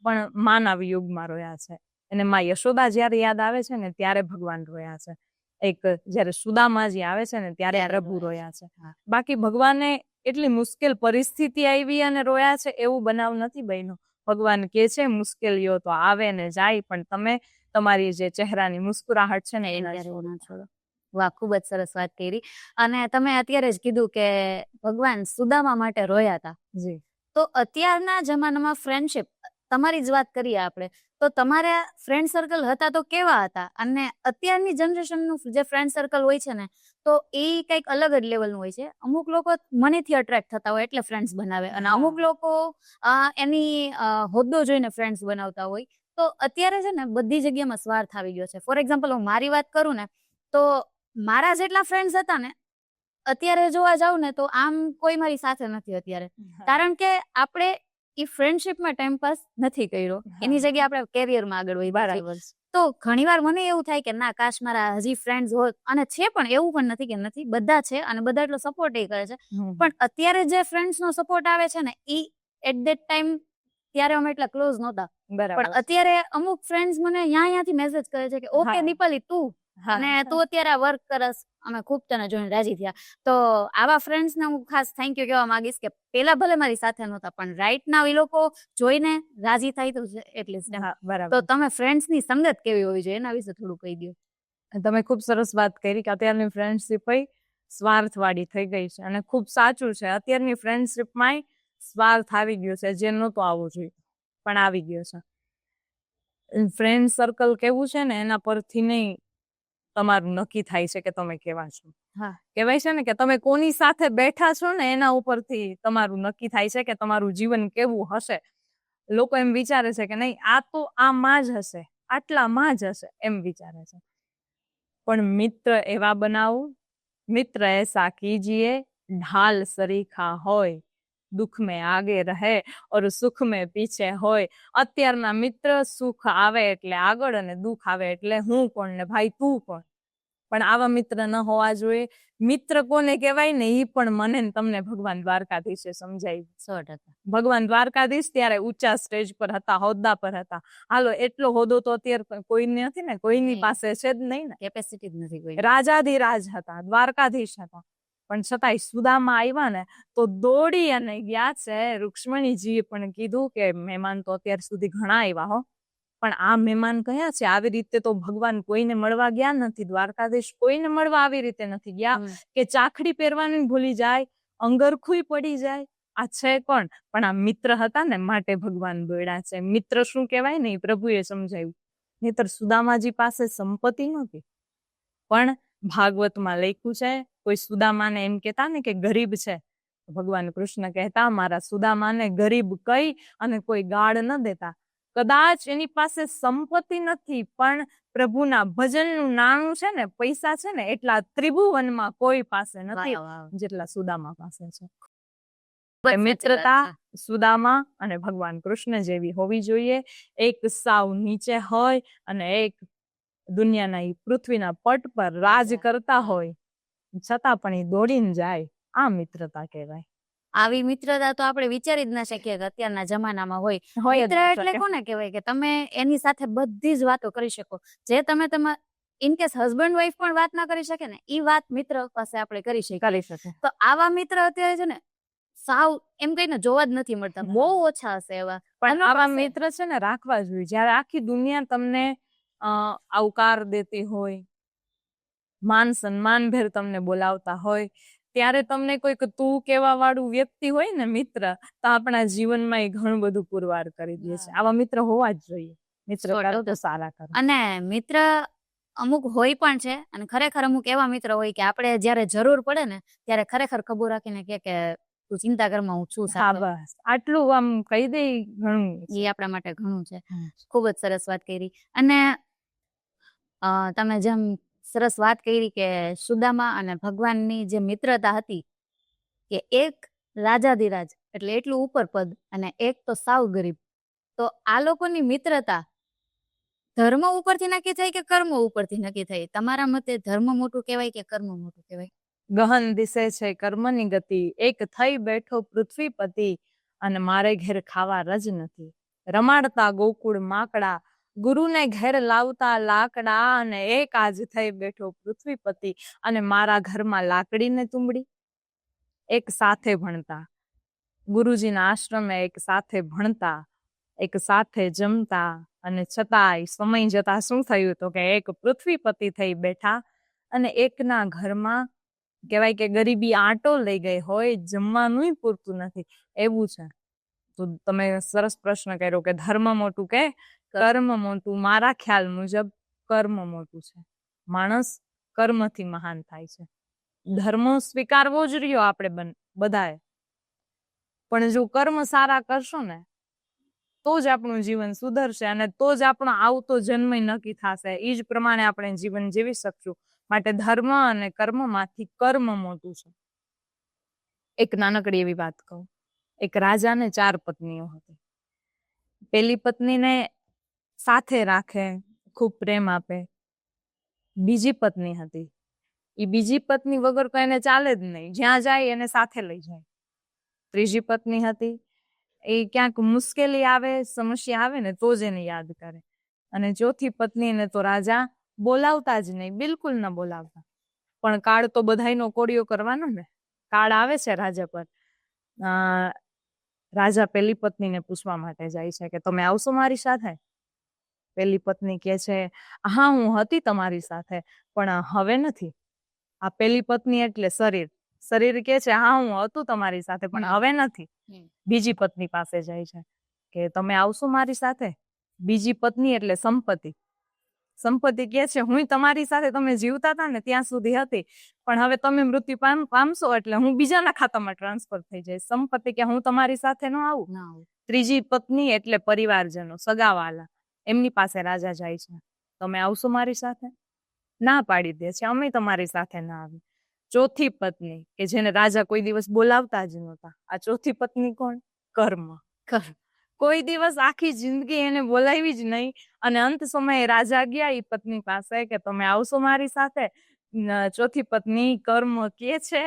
પણ માનવ યુગમાં રોયા છે. અને માં યશોદા જયારે યાદ આવે છે ને ત્યારે ભગવાન રોયા છે. એક જયારે સુદામાજી આવે છે ને ત્યારે પ્રભુ રોયા છે. બાકી ભગવાને એટલી મુશ્કેલ પરિસ્થિતિ આવી અને રોયા છે એવું બનાવ નથી બન્યો. ભગવાન કે છે મુશ્કેલીઓ તો આવે ને જાય, પણ તમે તમારી જે ચહેરાની મુસ્કુરાહટ છે ને એ ના છોડો. વાહ, ખૂબ જ સરસ વાત કરી. અને તમે અત્યારે જ કીધું કે ભગવાન સુદામા માટે રોયા હતા. જી. તો અત્યારના જમાનામાં ફ્રેન્ડશિપ, તમારી જ વાત કરીએ આપણે, તો તમારા ફ્રેન્ડ સર્કલ હતા તો કેવા હતા? અને અત્યારની જનરેશનનું જે ફ્રેન્ડ સર્કલ હોય છે ને, તો એ કંઈક અલગ જ લેવલનું હોય છે. અમુક લોકો મનીથી અટ્રેક્ટ થતા હોય એટલે ફ્રેન્ડ્સ બનાવે, અને અમુક લોકો એની હોદ્દો જોઈને ફ્રેન્ડ્સ બનાવતા હોય. તો અત્યારે છે ને બધી જગ્યામાં સ્વાર્થ આવી ગયો છે. ફોર એક્ઝામ્પલ હું મારી વાત કરું ને, તો મારા જેટલા ફ્રેન્ડ્સ હતા ને, અત્યારે જોવા જાવ ને તો આમ કોઈ મારી સાથે નથી અત્યારે. કારણ કે આપણે એ ફ્રેન્ડશિપમાં ટાઈમ પાસ નથી કર્યો, એની જગ્યાએ આપણે કેરિયરમાં આગળ વધી. બરાબર. તો ઘણીવાર મને એવું થાય કે ના, કાશ મારા હજી ફ્રેન્ડ્સ હોત. અને છે પણ, એવું પણ નથી કે નથી, બધા છે અને બધા એટલો સપોર્ટ એ કરે છે. પણ અત્યારે જે ફ્રેન્ડ્સનો સપોર્ટ આવે છે ને એ એટ ધેટ ટાઈમ ત્યારે અમે એટલા ક્લોઝ નહોતા. પણ અત્યારે અમુક ફ્રેન્ડ્સ મને ત્યાંથી મેસેજ કરે છે કે ઓકે દીપાલી તું, અને તું અત્યારે આ વર્ક કરસ, અમે ખૂબ તને જોઈને રાજી થયા. તો આવા ફ્રેન્ડ્સને હું ખાસ થેન્ક યુ કહેવા માંગીશ કે પેલા ભલે મારી સાથે નહોતા, પણ રાઈટ નાવ એ લોકો જોઈને રાજી થાય તો એટલીસ્ટ. તો તમે ફ્રેન્ડ્સની સંગત કેવી હોવી જોઈએ એના વિશે થોડું કહી દો. તમે ખૂબ સરસ વાત કરી કે અત્યારની ફ્રેન્ડશિપ સ્વાર્થવાળી થઈ ગઈ છે, અને ખૂબ સાચું છે. અત્યારની ફ્રેન્ડશિપમાં સ્વાર્થ આવી ગયો છે, જે નહોતો આવવો જોઈએ પણ આવી ગયો છે. ફ્રેન્ડ સર્કલ કેવું છે ને એના પરથી નહીં તમારું નક્કી થાય છે કે તમે કેવા છો. કહેવાય છે ને કે તમે કોની સાથે બેઠા છો ને એના ઉપરથી તમારું નક્કી થાય છે કે તમારું જીવન કેવું હશે. લોકો એમ વિચારે છે કે નહીં આ તો આમાં જ હશે, આટલામાં જ હશે, એમ વિચારે છે. પણ મિત્ર એવા બનાવો, મિત્ર એસા કીજીએ ઢાલ સરીખા હોય, દુઃખ મેં આગે રહે ઓર સુખ મેં પીછે હોય. અત્યારના મિત્ર સુખ આવે એટલે આગળ અને દુઃખ આવે એટલે હું કોણ ને ભાઈ તું કોણ. પણ આવા મિત્ર ન હોવા જોઈએ. મિત્ર કોને કહેવાય ને એ પણ મને ને તમને ભગવાન દ્વારકાધીશે સમજાવ્યું. 100%. ભગવાન દ્વારકાધીશ ત્યારે ઊંચા સ્ટેજ પર હતા, હોદ્દા પર હતા. હાલો એટલો હોદ્દો તો અત્યારે કોઈને નથી ને, કોઈની નહીં. પાસે છે જ નહીં ને. કેપેસિટી જ નથી કોઈ. રાજાધિરાજ હતા, દ્વારકાધીશ હતા, પણ છતાંય સુદામા આવ્યા ને તો દોડી અને ગયા છે. રૂક્ષ્મણીજીએ પણ કીધું કે મહેમાન તો અત્યાર સુધી ઘણા આવ્યા હો, પણ આ મહેમાન કયા છે? આવી રીતે તો ભગવાન કોઈને મળવા ગયા નથી, દ્વારકાધીશ કોઈને મળવા આવી રીતે નથી ગયા કે ચાખડી પહેરવાનું ભૂલી જાય, અંગરખુય પડી જાય. આ છે કોણ? પણ આ મિત્ર હતા ને માટે ભગવાન બોલ્યા છે. મિત્ર શું કહેવાય ને એ પ્રભુએ સમજાવ્યું. નહીતર સુદામાજી પાસે સંપત્તિ નહોતી, પણ ભાગવતમાં લખ્યું છે કોઈ સુદામાને એમ કહેતા ને કે ગરીબ છે, ભગવાન કૃષ્ણ કહેતા મારા સુદામાને ગરીબ કહી અને કોઈ ગાળ ન દેતા. કદાચ એની પાસે સંપત્તિ નથી, પણ પ્રભુના ભજનનું નાણું છે ને, પૈસા છે ને, એટલા ત્રિભુવનમાં કોઈ પાસે નથી જેટલા સુદામા પાસે છે. મિત્રતા સુદામા અને ભગવાન કૃષ્ણ જેવી હોવી જોઈએ. એક સાવ નીચે હોય અને એક દુનિયાના પૃથ્વીના પટ પર રાજ કરતા હોય, છતાં પણ એ દોડીને જાય. આ મિત્રતા કહેવાય. આવી મિત્રતા તો આપણે વિચારી જ ના શકીએ કે અત્યારના જમાનામાં હોય. મિત્ર એટલે કોને કહેવાય કે તમે એની સાથે બધી જ વાતો કરી શકો, જે તમે તમારા ઇનકેસ હસબન્ડ વાઈફ પણ વાત ના કરી શકે ને, એ વાત મિત્ર પાસે આપણે કરી શકીએ. તો આવા મિત્ર અત્યારે છે ને સાવ એમ કહીને જોવા જ નથી મળતા, બહુ ઓછા હશે એવા. પણ આવા મિત્ર છે ને રાખવા જોઈએ. જયારે આખી દુનિયા તમને આવકાર દેતી હોય, માન સન્માન ભેર તમને બોલાવતા હોય, ત્યારે તમને કોઈક તું કેવા વાળું વ્યક્તિ હોય ને મિત્ર, તો આપણા જીવનમાં એ ઘણું બધું પુરવાર કરી દે છે. આવા મિત્ર હોવા જ જોઈએ. મિત્ર તો સારા કરે. અને મિત્ર અમુક હોય પણ છે, અને ખરેખર અમુક એવા મિત્ર હોય કે આપણે જયારે જરૂર પડે ને ત્યારે ખરેખર ખબર રાખીને કે તું ચિંતા કરમાં હું છું. બસ આટલું આમ કહી દે ઘણું, એ આપણા માટે ઘણું છે. ખૂબ જ સરસ વાત કરી. અને તમે જેમ સરસ વાત કરી કે સુદામા અને ભગવાનની જે મિત્રતા હતી, કે એક રાજાધિરાજ એટલે એટલું ઉપર પદ અને એક તો સાવ ગરીબ, તો આ લોકોની મિત્રતા ધર્મ ઉપરથી નક્કી થઈ કે કર્મ ઉપરથી નક્કી થઈ? તમારા મતે ધર્મ મોટું કહેવાય કે કર્મ મોટું કહેવાય? ગહન દિશે છે કર્મની ગતિ, એક થઈ બેઠો પૃથ્વીપતિ અને મારે ઘેર ખાવા રજ નથી. રમાડતા ગોકુળ માકડા, ગુરુને ઘેર લાવતા લાકડા, અને એક આજ થઈ બેઠો પૃથ્વીપતિ અને મારા ઘરમાં લાકડીને તુંબડી. એક સાથે ભણતા, ગુરુજીના આશ્રમે એક સાથે ભણતા, એક સાથે જમતા, અને છતાંય સમય જતા શું થયું તો કે એક પૃથ્વીપતિ થઈ બેઠા અને એકના ઘરમાં કહેવાય કે ગરીબી આંટો લઈ ગઈ હોય, જમવાનું પૂરતું નથી. એવું છે. તો તમે સરસ પ્રશ્ન કર્યો કે ધર્મ મોટું કે કર્મ મોટું. મારા ખ્યાલ મુજબ કર્મ મોટું છે. માણસ કર્મથી મહાન થાય છે. ધર્મ સ્વીકારવો જ રહ્યો આપણે બધાએ, પણ જો કર્મ સારા કરશો ને તો જ આપણું જીવન સુધરશે, અને તો જ આપણો આવતો જન્મ નક્કી થશે. એ જ પ્રમાણે આપણે જીવન જીવી શકશું. માટે ધર્મ અને કર્મમાંથી કર્મ મોટું છે. એક નાનકડી એવી વાત કહું. એક રાજાને 4 પત્નીઓ હતી. પેલી પત્નીને સાથે રાખે, ખૂબ પ્રેમ આપે. બીજી પત્ની હતી, એ બીજી પત્ની વગર તો એને ચાલે જ નહીં, જ્યાં જાય એને સાથે લઈ જાય. ત્રીજી પત્ની હતી, એ ક્યાંક મુશ્કેલી આવે, સમસ્યા આવે ને તો જ એને યાદ કરે. અને ચોથી પત્નીને તો રાજા બોલાવતા જ નહીં, બિલકુલ ન બોલાવતા. પણ કાળ તો બધાયનો કોડિયો કરવાનો ને. કાળ આવે છે રાજા પર. રાજા પેલી પત્નીને પૂછવા માટે જાય છે કે તમે આવશો મારી સાથે? પેલી પત્ની કહે છે હા હું હતી તમારી સાથે, પણ હવે નથી. આ પેલી પત્ની એટલે શરીર. શરીર કહે છે હા હું હતું તમારી સાથે પણ હવે નથી. બીજી પત્ની પાસે જાય છે કે તમે આવશો મારી સાથે? બીજી પત્ની એટલે સંપત્તિ. સંપત્તિ કહે છે હું તમારી સાથે તમે જીવતા હતા ને ત્યાં સુધી હતી, પણ હવે તમે મૃત્યુ પામશો એટલે હું બીજાના ખાતામાં ટ્રાન્સફર થઈ જાય. સંપત્તિ કે હું તમારી સાથે ન આવું. ત્રીજી પત્ની એટલે પરિવારજનો, સગાવાલા, એમની પાસે રાજા જાય છે. તમે આવશો મારી સાથે? ના પાડી દે છે, અમે તમારી સાથે ના આવી. ચોથી પત્ની કે જેને રાજા કોઈ દિવસ બોલાવતા જ નહોતા. આ ચોથી પત્ની કોણ? કર્મ. કોઈ દિવસ આખી જિંદગી એને બોલાવી જ નહીં, અને અંત સમયે રાજા ગયા એ પત્ની પાસે કે તમે આવશો મારી સાથે? ચોથી પત્ની કર્મ કે છે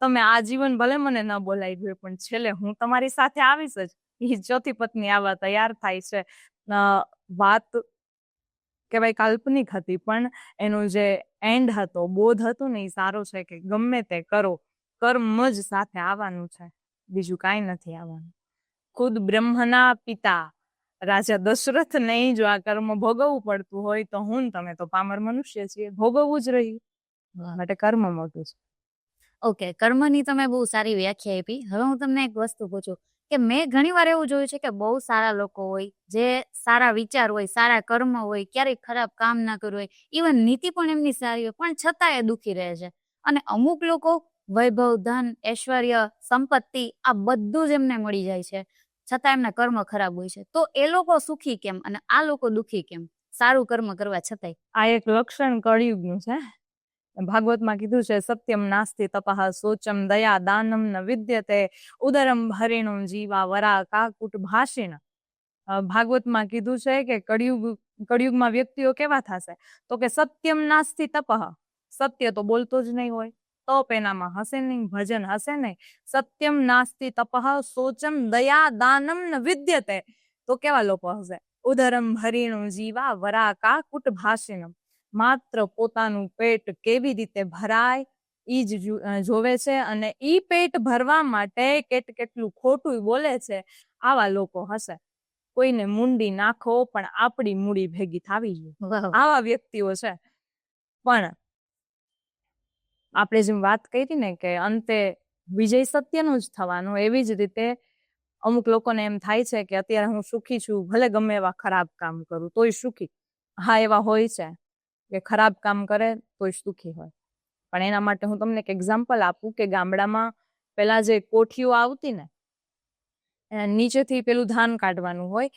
તમે આજીવન ભલે મને ન બોલાવી દો પણ છેલ્લે હું તમારી સાથે આવીશ જ. એ ચોથી પત્ની આવા તૈયાર થાય છે. વાત કહેવાય કાલ્પનિક હતી પણ એનો જે એન્ડ હતો, બોધ હતો ને, એ સારો છે કે ગમે તે કરો કર્મ જ સાથે આવવાનું છે, બીજું કાંઈ નથી આવવાનું. ખુદ બ્રહ્મના પિતા રાજા દશરથ નહીં જો આ કર્મ ભોગવવું પડતું હોય તો હું તમે તો પામર મનુષ્ય છીએ, ભોગવવું જ રહ્યું. માટે કર્મ મોટું છે. ઓકે, કર્મની તમે બહુ સારી વ્યાખ્યા આપી. હવે હું તમને એક વસ્તુ પૂછું કે મેં ઘણી વાર એવું જોયું છે કે બહુ સારા લોકો હોય, જે સારા વિચાર હોય, સારા કર્મ હોય, ક્યારેય ખરાબ કામ ના કર્યું હોય, ઇવન નીતિ પણ એમની સારી હોય, પણ છતાં એ દુઃખી રહે છે. અને અમુક લોકો વૈભવ, ધન, ઐશ્વર્ય, સંપત્તિ આ બધું જ એમને મળી જાય છે, છતાં એમના કર્મ ખરાબ હોય છે. તો એ લોકો સુખી કેમ અને આ લોકો દુઃખી કેમ, સારું કર્મ કરવા છતાંય? આ એક લક્ષણ કળિયુગનું છે. ભાગવતમાં કીધું છે સત્યમ નાસ્તિ તપઃ શોચમ દયા દાનમ ન વિદ્યતે ઉદરમ હરિણું જીવા વરા કાકુટ ભાષિણ. ભાગવતમાં કીધું છે કે કળિયુગમાં વ્યક્તિઓ કેવા થશે તો કે સત્યમ નાસ્તિ તપઃ, સત્ય તો બોલતો જ નહીં હોય, તપ એનામાં હશે નહીં, ભજન હશે નહીં. સત્યમ નાસ્તિ તપઃ શોચમ દયા દાનમ ન વિદ્યતે, તો કેવા લોકો હશે? ઉદરમ હરિણું જીવા વરા કાકુટ ભાષિણમ, માત્ર પોતાનું પેટ કેવી રીતે ભરાય ઈ જ જોવે છે અને ઈ પેટ ભરવા માટે કેટલું ખોટું બોલે છે. આવા લોકો હશે. કોઈને મુંડી નાખો પણ આપણી મૂડી ભેગી થાવી જોઈએ, આવા વ્યક્તિઓ છે. પણ આપણે જેમ વાત કરી ને કે અંતે વિજય સત્યનું જ થવાનું, એવી જ રીતે અમુક લોકોને એમ થાય છે કે અત્યારે હું સુખી છું, ભલે ગમે એવા ખરાબ કામ કરું તોય સુખી. હા, એવા હોય છે કે ખરાબ કામ કરે તોય સુખી હોય. પણ એના માટે હું તમને એક એક્ઝામ્પલ આપું કે ગામડામાં પેલા જે કોઠીઓ આવતી ને, નીચેથી પેલું ધાન કાઢવાનું હોય,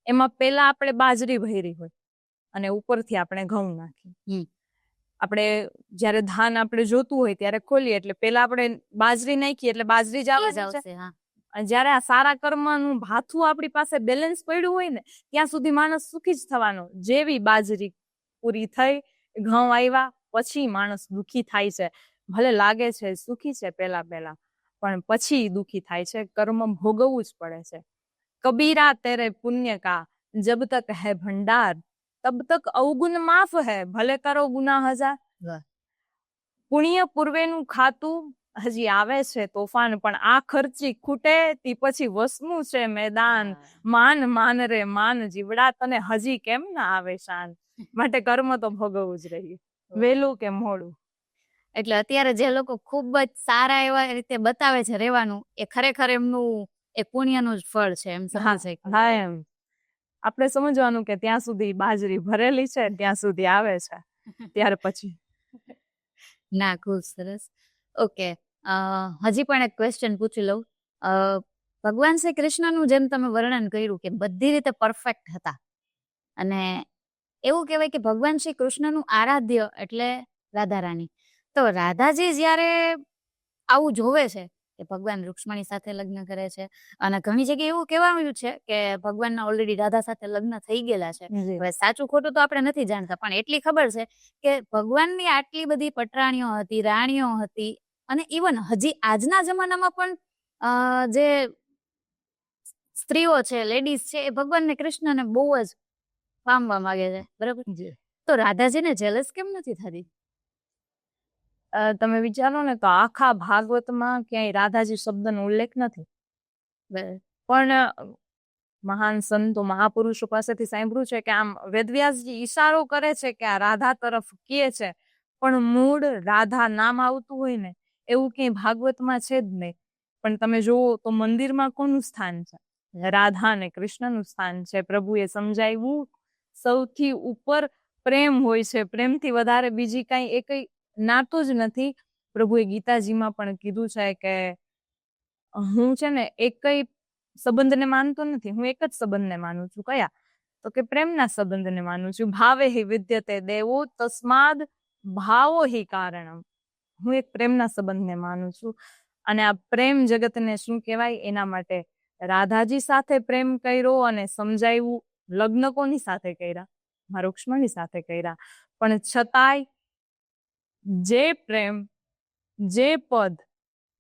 એમાં પેલા આપણે બાજરી ભરી હોય અને ઉપરથી આપણે ઘઉં નાખીએ. આપણે જયારે ધાન આપણે જોતું હોય ત્યારે ખોલીએ એટલે પેલા આપણે બાજરી નાખીએ એટલે બાજરી જ આવે છે. અને જયારે આ સારા કર્મનું ભાથું આપણી પાસે બેલેન્સ પડ્યું હોય ને, ત્યાં સુધી માણસ સુખી જ થવાનો. જેવી બાજરી પૂરી થઈ, ઘઉં આવ્યા, પછી માણસ દુઃખી થાય છે. ભલે લાગે છે સુખી છે પેલા પણ પછી દુઃખી થાય છે. કર્મ ભોગવવું જ પડે છે. કબીરા તેરે પુણ્ય કા જબ તક હૈ ભંડાર તબ તક અવગુણ માફ હૈ ભલે કરો ગુના હજાર. પુણ્ય પૂર્વેનું ખાતું હજી આવે છે તોફાન, પણ આ ખર્ચી ખૂટે તી પછી વસવું છે મેદાન. માન રે માન જીવડા, તને હજી કેમ ના આવે શાન. માટે કર્મ તો ભોગવવું જ રહ્યું, વહેલું કે મોડું. એટલે અત્યારે જે લોકો ખૂબ જ સારા એવા રીતે બતાવે છે રહેવાનું, એ ખરેખર એમનું એક પુણ્યનું જ ફળ છે, એમ સમજાય. હા, એમ આપણે સમજવાનું કે ત્યાં સુધી બાજરી ભરેલી છે, ત્યાં સુધી આવે છે, ત્યાર પછી. ના, ખૂબ સરસ. ઓકે, હજી પણ એક ક્વેશ્ચન પૂછી લઉં. ભગવાન શ્રી કૃષ્ણનું જેમ તમે વર્ણન કર્યું કે બધી રીતે પરફેક્ટ હતા, અને એવું કહેવાય કે ભગવાન શ્રી કૃષ્ણનું આરાધ્ય એટલે રાધા રાણી. તો રાધાજી જ્યારે આવું જોવે છે કે ભગવાન રૂક્ષ્મણી સાથે લગ્ન કરે છે, અને ઘણી જગ્યાએ એવું કહેવાયું છે કે ભગવાનના ઓલરેડી રાધા સાથે લગ્ન થઈ ગયેલા છે. હવે સાચું ખોટું તો આપણે નથી જાણતા, પણ એટલી ખબર છે કે ભગવાનની આટલી બધી પટરાણીઓ હતી, રાણીઓ હતી, અને ઇવન હજી આજના જમાનામાં પણ જે સ્ત્રીઓ છે, લેડીઝ છે, એ ભગવાનને કૃષ્ણને બહુ જ પામવા માંગે છે, બરાબર? તો રાધાજીને જેલસ કેમ નથી થતી? તમે વિચારો ને તો આખા ભાગવતમાં ક્યાંય રાધાજી શબ્દનો ઉલ્લેખ નથી. પણ મહાન સંતો મહાપુરુષો પાસેથી સાંભળ્યું છે કે આમ વેદવ્યાસજી ઈશારો કરે છે કે આ રાધા તરફ કહે છે, પણ મૂળ રાધા નામ આવતું હોય ને એવું ક્યાંય ભાગવતમાં છે જ નહીં. પણ તમે જુઓ તો મંદિરમાં કોનું સ્થાન છે? રાધા અને કૃષ્ણનું સ્થાન છે. પ્રભુએ સમજાવ્યું સૌથી ઉપર પ્રેમ હોય છે, પ્રેમથી વધારે બીજી કાંઈ એ કઈ નાતું જ નથી. પ્રભુએ ગીતાજીમાં પણ કીધું છે કે હું છે ને એકય સંબંધને માનતો નથી, હું એક જ સંબંધને માનું છું. કયા? તો કે પ્રેમના સંબંધને માનું છું. ભાવે હિ વિદ્યતે દેવો તસ્માદ ભાવો હિ કારણમ. હું એક પ્રેમના સંબંધને માનું છું, અને આ પ્રેમ જગતને શું કહેવાય એના માટે રાધાજી સાથે પ્રેમ કર્યો અને સમજાવ્યું. લગ્ન કોની સાથે કર્યા? રૂક્ષ્મણી સાથે કર્યા. પણ છતાંય જે પ્રેમ, જે પદ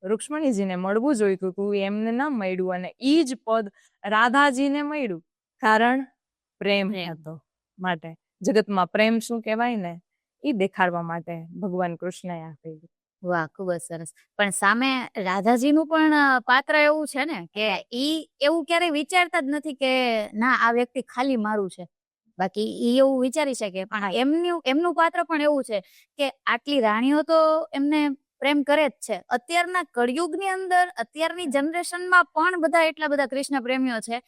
રૂક્ષ્મણીજીને મળવું જોઈતું હતું એમને ન મળ્યું, અને ઈ જ પદ રાધાજીને મળ્યું. કારણ પ્રેમ હતો માટે. જગતમાં પ્રેમ શું કહેવાય ને ઈ દેખાડવા માટે ભગવાન કૃષ્ણએ આપેલું. વાહ, ખૂબ જ સરસ. પણ સામે રાધાજીનું પણ પાત્ર એવું છે ને કે ઈ એવું ક્યારેય વિચારતા જ નથી કે ના આ વ્યક્તિ ખાલી મારું છે. બાકી ઈ એવું વિચારી શકે, પણ એમનું પાત્ર પણ એવું છે કે આટલી રાણીઓ તો એમને પ્રેમ કરે જ છે. અત્યારના કળિયુગની અંદર, અત્યારની જનરેશનમાં પણ બધા એટલા બધા કૃષ્ણ પ્રેમીઓ છે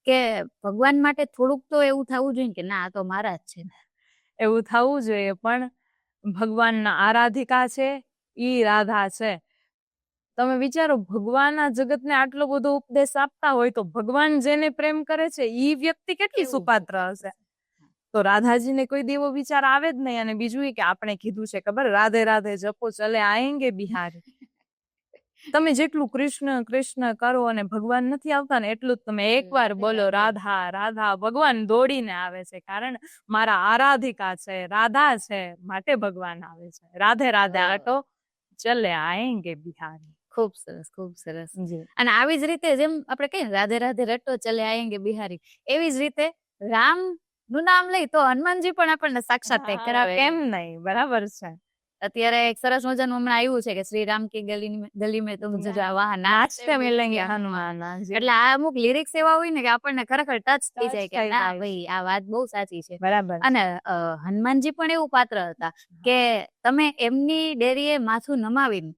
કે ભગવાન માટે થોડુંક તો એવું થવું જોઈએ કે ના આ તો મારા જ છે. એવું થવું જોઈએ, પણ ભગવાનના આરાધિકા છે ઈ રાધા છે. તમે વિચારો, ભગવાન આ જગતને આટલો બધો ઉપદેશ આપતા હોય તો ભગવાન જેને પ્રેમ કરે છે ઈ વ્યક્તિ કેટલી સુપાત્ર હશે. તો રાધાજીને કોઈ દેવો વિચાર આવે જ નહીં. અને બીજું એ કે આપણે કીધું છે ખબર, રાધે રાધે જપો ચલે આએંગે બિહારી. તમે જેટલું કૃષ્ણ કૃષ્ણ કરો અને ભગવાન નથી આવતા ને એટલું જ તમે એકવાર બોલો રાધા રાધા, ભગવાન દોડીને આવે છે. કારણ મારા આરાધિકા છે, રાધા છે, માટે ભગવાન આવે છે. રાધે રાધે આટો ચલે આએંગે બિહારી. ખૂબ સરસ, ખૂબ સરસ. જી. અને આવી જ રીતે જેમ આપણે કહીએ રાધે રાધે રટો ચલે આએંગે બિહારી, એવી જ રીતે રામ નું નામ લઈ તો હનુમાનજી પણ આપણને સાક્ષાત કરાવે. કેમ નહીં, બરાબર છે. અત્યારે એક સરસ મજાનું હમણાં આવ્યું છે કે શ્રી રામ કી ગલી મેં તુમ જરા વહાં નાચતે મિલેંગે હનુમાન. એટલે આ અમુક લિરિક્સ એવા હોય ને કે આપણને ખરેખર ટચ થઈ જાય કે ના ભાઈ આ વાત બહુ સાચી છે. બરાબર. અને હનુમાનજી પણ એવું પાત્ર હતા કે તમે એમની ડેરીએ માથું નમાવીને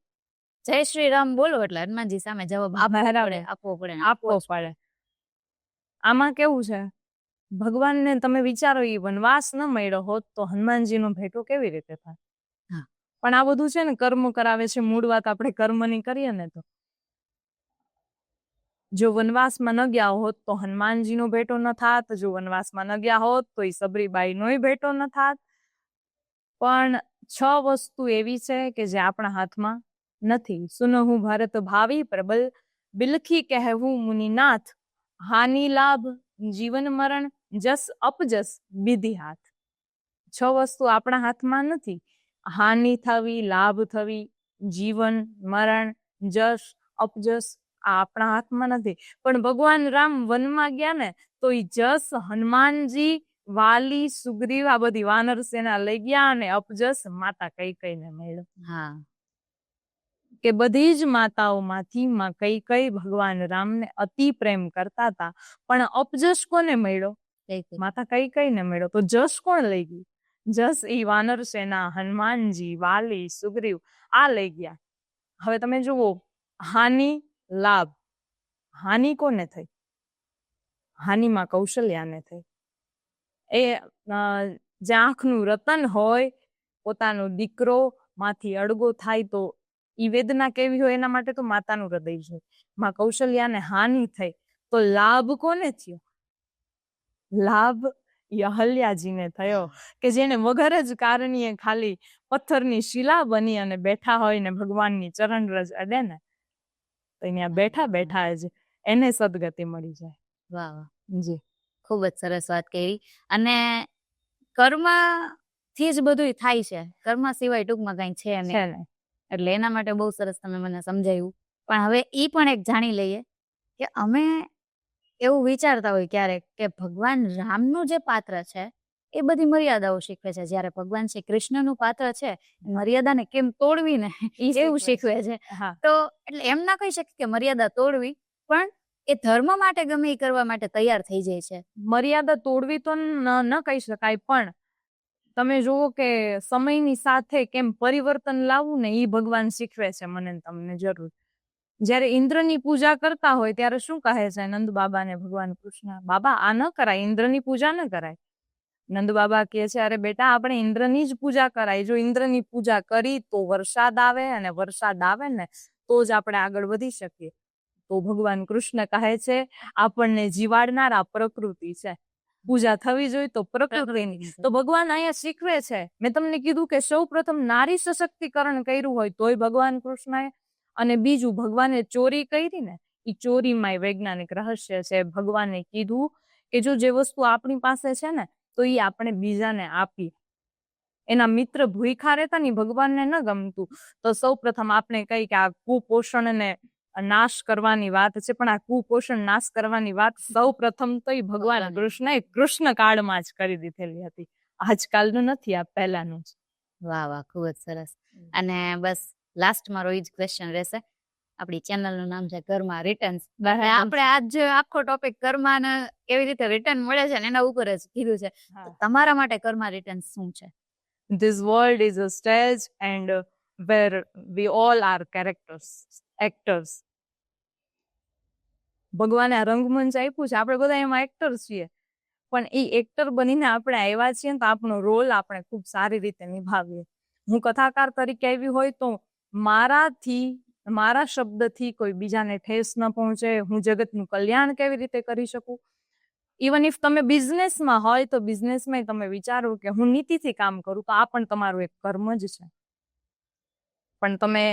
જય શ્રી રામ બોલો એટલે હનુમાનજી સામે જવાબ આપવો પડે. આમાં કેવું છે, ભગવાનને તમે વિચારો ઈ વનવાસ ન મળ્યો હોત તો હનુમાનજીનો ભેટો કેવી રીતે થાય. પણ આ બધું છે ને કર્મ કરાવે છે. મૂળ વાત આપણે કર્મની કરીએ ને તો જો વનવાસમાં ન ગયા હોત તો હનુમાનજીનો ભેટો ન થાત. જો વનવાસમાં ન ગયા હોત તો ઈ સબરીબાઈનોય ભેટો ન થાત. પણ 6 વસ્તુ એવી છે કે જે આપણા હાથમાં નથી. સુનહું ભારત ભાવી પ્રબલ બિલખી કહેવું મુનિનાથ, હાનિ લાભ જીવન મરણ જસ અપજસ વિધિ હાથ. 6 વસ્તુ આપણા હાથમાં નથી. હાનિ થવી, લાભ થવી, જીવન મરણ, જશ અપજસ આ આપણા હાથમાં નથી. પણ ભગવાન રામ વનમાં ગયા ને તો ઈ જસ હનુમાનજી, વાલી, સુગ્રીવ આ બધી વાનર સેના લઈ ગયા અને અપજસ માતા કૈકેયીને મળ્યો. હા, કે બધી જ માતાઓમાંથી માં કૈકેયી ભગવાન રામને અતિ પ્રેમ કરતા હતા. પણ અપજસ કોને મળ્યો? માતા કૈકેયીને મળ્યો. તો જસ કોણ લઈ ગયું? જસ ઈ વાનર સેના, હનુમાનજી, વાલી, સુગ્રીવ આ લઈ ગયા. હવે તમે જુઓ, હાનિ લાભ. હાનિ કોને થઈ? હાનિમાં કૌશલ્યાને થઈ. એ જે આંખનું રતન હોય, પોતાનો દીકરો માંથી અડગો થાય તો ઈ વેદના કેવી હોય એના માટે તો માતાનું હૃદય છે. માં કૌશલ્યાને હાનિ થઈ તો લાભ કોને થયો? લાભ અહલ્યાજીને થયો કે જેને વગર જ કારણીએ ખાલી પથ્થરની શિલા બની અને બેઠા હોય ને ભગવાનની ચરણ રજ અડે ને તો અહીંયા બેઠા બેઠા જ એને સદગતિ મળી જાય. વાહ વાહ, જી, ખૂબ જ સરસ વાત કરી. અને કર્મ થી જ બધું થાય છે, કર્મ સિવાય ટૂંકમાં કઈ છે નહીં. એટલે એના માટે બહુ સરસ તમે મને સમજાવ્યું. પણ હવે ઈ પણ એક જાણી લઈએ કે અમે એવું વિચારતા હોય ક્યારેક કે ભગવાન રામનું જે પાત્ર છે એ બધી મર્યાદાઓ શીખવે છે, જ્યારે ભગવાન શ્રી કૃષ્ણનું પાત્ર છે મર્યાદાને કેમ તોડવી ને એવું શીખવે છે. તો એટલે એમ ના કહી શકીએ કે મર્યાદા તોડવી, પણ એ ધર્મ માટે ગમે એ કરવા માટે તૈયાર થઈ જાય છે. મર્યાદા તોડવી તો ન કહી શકાય, પણ તમે જુઓ કે સમયની સાથે કેમ પરિવર્તન લાવવું ને એ ભગવાન શીખવે છે મને તમને જરૂર. જયારે ઇન્દ્રની પૂજા કરતા હોય ત્યારે શું કહે છે નંદ બાબાને ભગવાન કૃષ્ણ? બાબા આ ન કરાય, ઇન્દ્રની પૂજા ન કરાય. નંદ બાબા કહે છે અરે બેટા આપણે ઇન્દ્રની જ પૂજા કરાય. જો ઇન્દ્રની પૂજા કરી તો વરસાદ આવે, અને વરસાદ આવે ને તો જ આપણે આગળ વધી શકીએ. તો ભગવાન કૃષ્ણ કહે છે આપણને જીવાડનાર આ પ્રકૃતિ છે, પૂજા થવી જોઈએ તો પ્રકૃતિની. તો ભગવાન અહીંયા શીખવે છે. મેં તમને કીધું કે સૌ પ્રથમ નારી સશક્તિકરણ કર્યું હોય તોય ભગવાન કૃષ્ણએ, અને બીજું ભગવાને ચોરી કરી ને એ ચોરીમાં વૈજ્ઞાનિક રહસ્ય છે. ભગવાને કીધું કે જો જે વસ્તુ આપણી પાસે છે ને તો એ આપણે બીજાને આપીએ એના મિત્ર ભૂખ્યા રહેતા ને ભગવાનને ન ગમતું, તો સૌ પ્રથમ આપણે કહી કે આ કુપોષણને નાશ કરવાની વાત છે, પણ આ કુપોષણ નાશ કરવાની વાત સૌ પ્રથમ તો ભગવાન કૃષ્ણએ કૃષ્ણ કાળમાં જ કરી દીધેલી હતી. આજકાલનું નથી, આ પહેલાનું જ. વાહ વાહ, ખૂબ જ સરસ. અને બસ લાસ્ટ મારો એ જ ક્વેશ્ચન રહેશે. આપણી ચેનલનું નામ છે કર્મા રિટર્ન્સ. આપણે આજ આખો ટોપિક કર્માને કેવી રીતે રિટર્ન મળે છે ને એના ઉપર જ કીધું છે. તમારા માટે કર્મા રિટર્ન્સ શું છે? This world is a stage and where we all are characters, actors. ભગવાને આ રંગમંચ આપ્યું છે, આપણે બધા એમાં એક્ટર્સ છીએ, પણ એ એક્ટર બનીને આપણે આવ્યા છીએ ને તો આપણો રોલ આપણે ખૂબ સારી રીતે નિભાવીએ. હું કથાકાર તરીકે આવી હોય તો મારા શબ્દથી કોઈ બીજાને ઠેસ ન પહોંચે, હું જગતનું કલ્યાણ કેવી રીતે કરી શકું. ઇવન ઇફ તમે બિઝનેસમાં હોય તો બિઝનેસમાં તમે વિચારો કે હું નીતિથી કામ કરું, તો આ પણ તમારું એક કર્મ જ છે. પણ તમે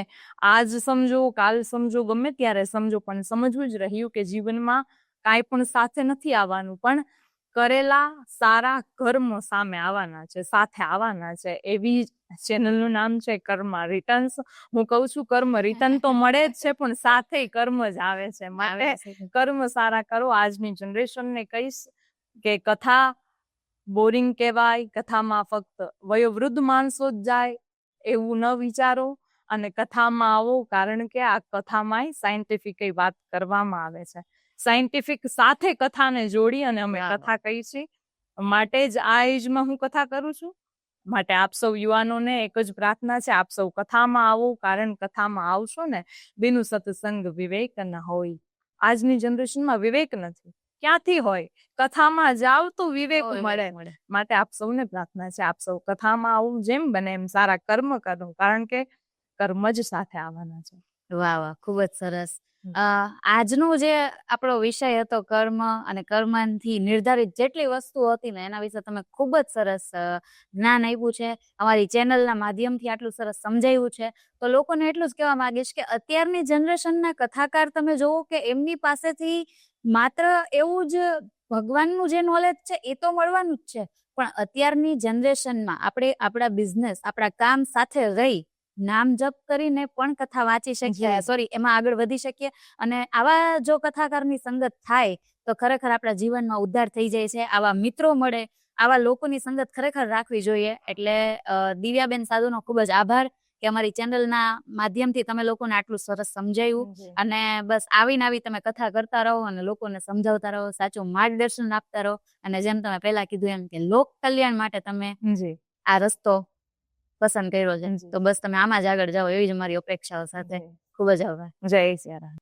આજ સમજો, કાલ સમજો, ગમે ત્યારે સમજો, પણ સમજવું જ રહ્યું કે જીવનમાં કાંઈ પણ સાથે નથી આવવાનું, પણ કરેલા સારા કર્મ સામે આવવાના છે, સાથે આવવાના છે. એવી ચેનલનું નામ છે કર્મા રિટર્ન્સ. હું કહું છું કર્મ રિટર્ન તો મળે જ છે, પણ સાથે કર્મ જ આવે છે. માટે કર્મ સારા કરો. આજની જનરેશનને કહીશ કે કથા બોરિંગ કહેવાય, કથામાં ફક્ત વયોવૃદ્ધ માણસો જ જાય એવું ન વિચારો અને કથામાં આવો, કારણ કે આ કથામાં સાયન્ટિફિક વાત કરવામાં આવે છે. સાયન્ટિફિક સાથે કથાને જોડી અને અમે કથા કહી છીએ. માટે જ આ એજમાં હું કથા કરું છું. માટે આપ સૌ યુવાનોને એક જ પ્રાર્થના છે, આપ સૌ કથામાં આવો, કારણ કથામાં આવશો ને બિનુ સત્સંગ વિવેક ન હોય. આજની જનરેશનમાં વિવેક નથી, ક્યાંથી હોય? કથામાં જાવ તો વિવેક મળે. માટે આપ સૌને પ્રાર્થના છે, આપ સૌ કથામાં આવું, જેમ બને એમ સારા કર્મ કરો, કારણ કે કર્મ જ સાથે આવવાના છે. વાહ વાહ, ખૂબ જ સરસ. આજનો જે આપણો વિષય હતો કર્મ અને કર્મથી નિર્ધારિત જેટલી વસ્તુ હતી ને એના વિશે તમે ખૂબ જ સરસ જ્ઞાન આપ્યું છે. અમારી ચેનલના માધ્યમથી આટલું સરસ સમજાવ્યું છે. તો લોકોને એટલું જ કહેવા માંગીશ કે અત્યારની જનરેશનના કથાકાર તમે જોવો કે એમની પાસેથી માત્ર એવું જ ભગવાનનું જે નોલેજ છે એ તો મળવાનું જ છે, પણ અત્યારની જનરેશનમાં આપણે આપણા બિઝનેસ, આપણા કામ સાથે રહી નામ જપ કરીને પણ કથા વાંચી શકીએ, એમાં આગળ વધી શકીએ. અને આવા જો કથાકારની સંગત થાય તો ખરેખર આપણા જીવનમાં ઉદ્ધાર થઈ જાય છે. આવા મિત્રો મળે, આવા લોકોની સંગત ખરેખર રાખવી જોઈએ. એટલે દિવ્યાબેન સાધુનો ખૂબ જ આભાર કે અમારી ચેનલના માધ્યમથી તમે લોકોને આટલું સરસ સમજાવ્યું. અને બસ આવીને આવી તમે કથા કરતા રહો અને લોકોને સમજાવતા રહો, સાચું માર્ગદર્શન આપતા રહો. અને જેમ તમે પહેલા કીધું એમ કે લોક કલ્યાણ માટે તમે આ રસ્તો પસંદ કર્યો છે, તો બસ તમે આમાં જ આગળ જાઓ એવી જ મારી અપેક્ષાઓ સાથે. ખૂબ જ આભાર. જય સિયારામ.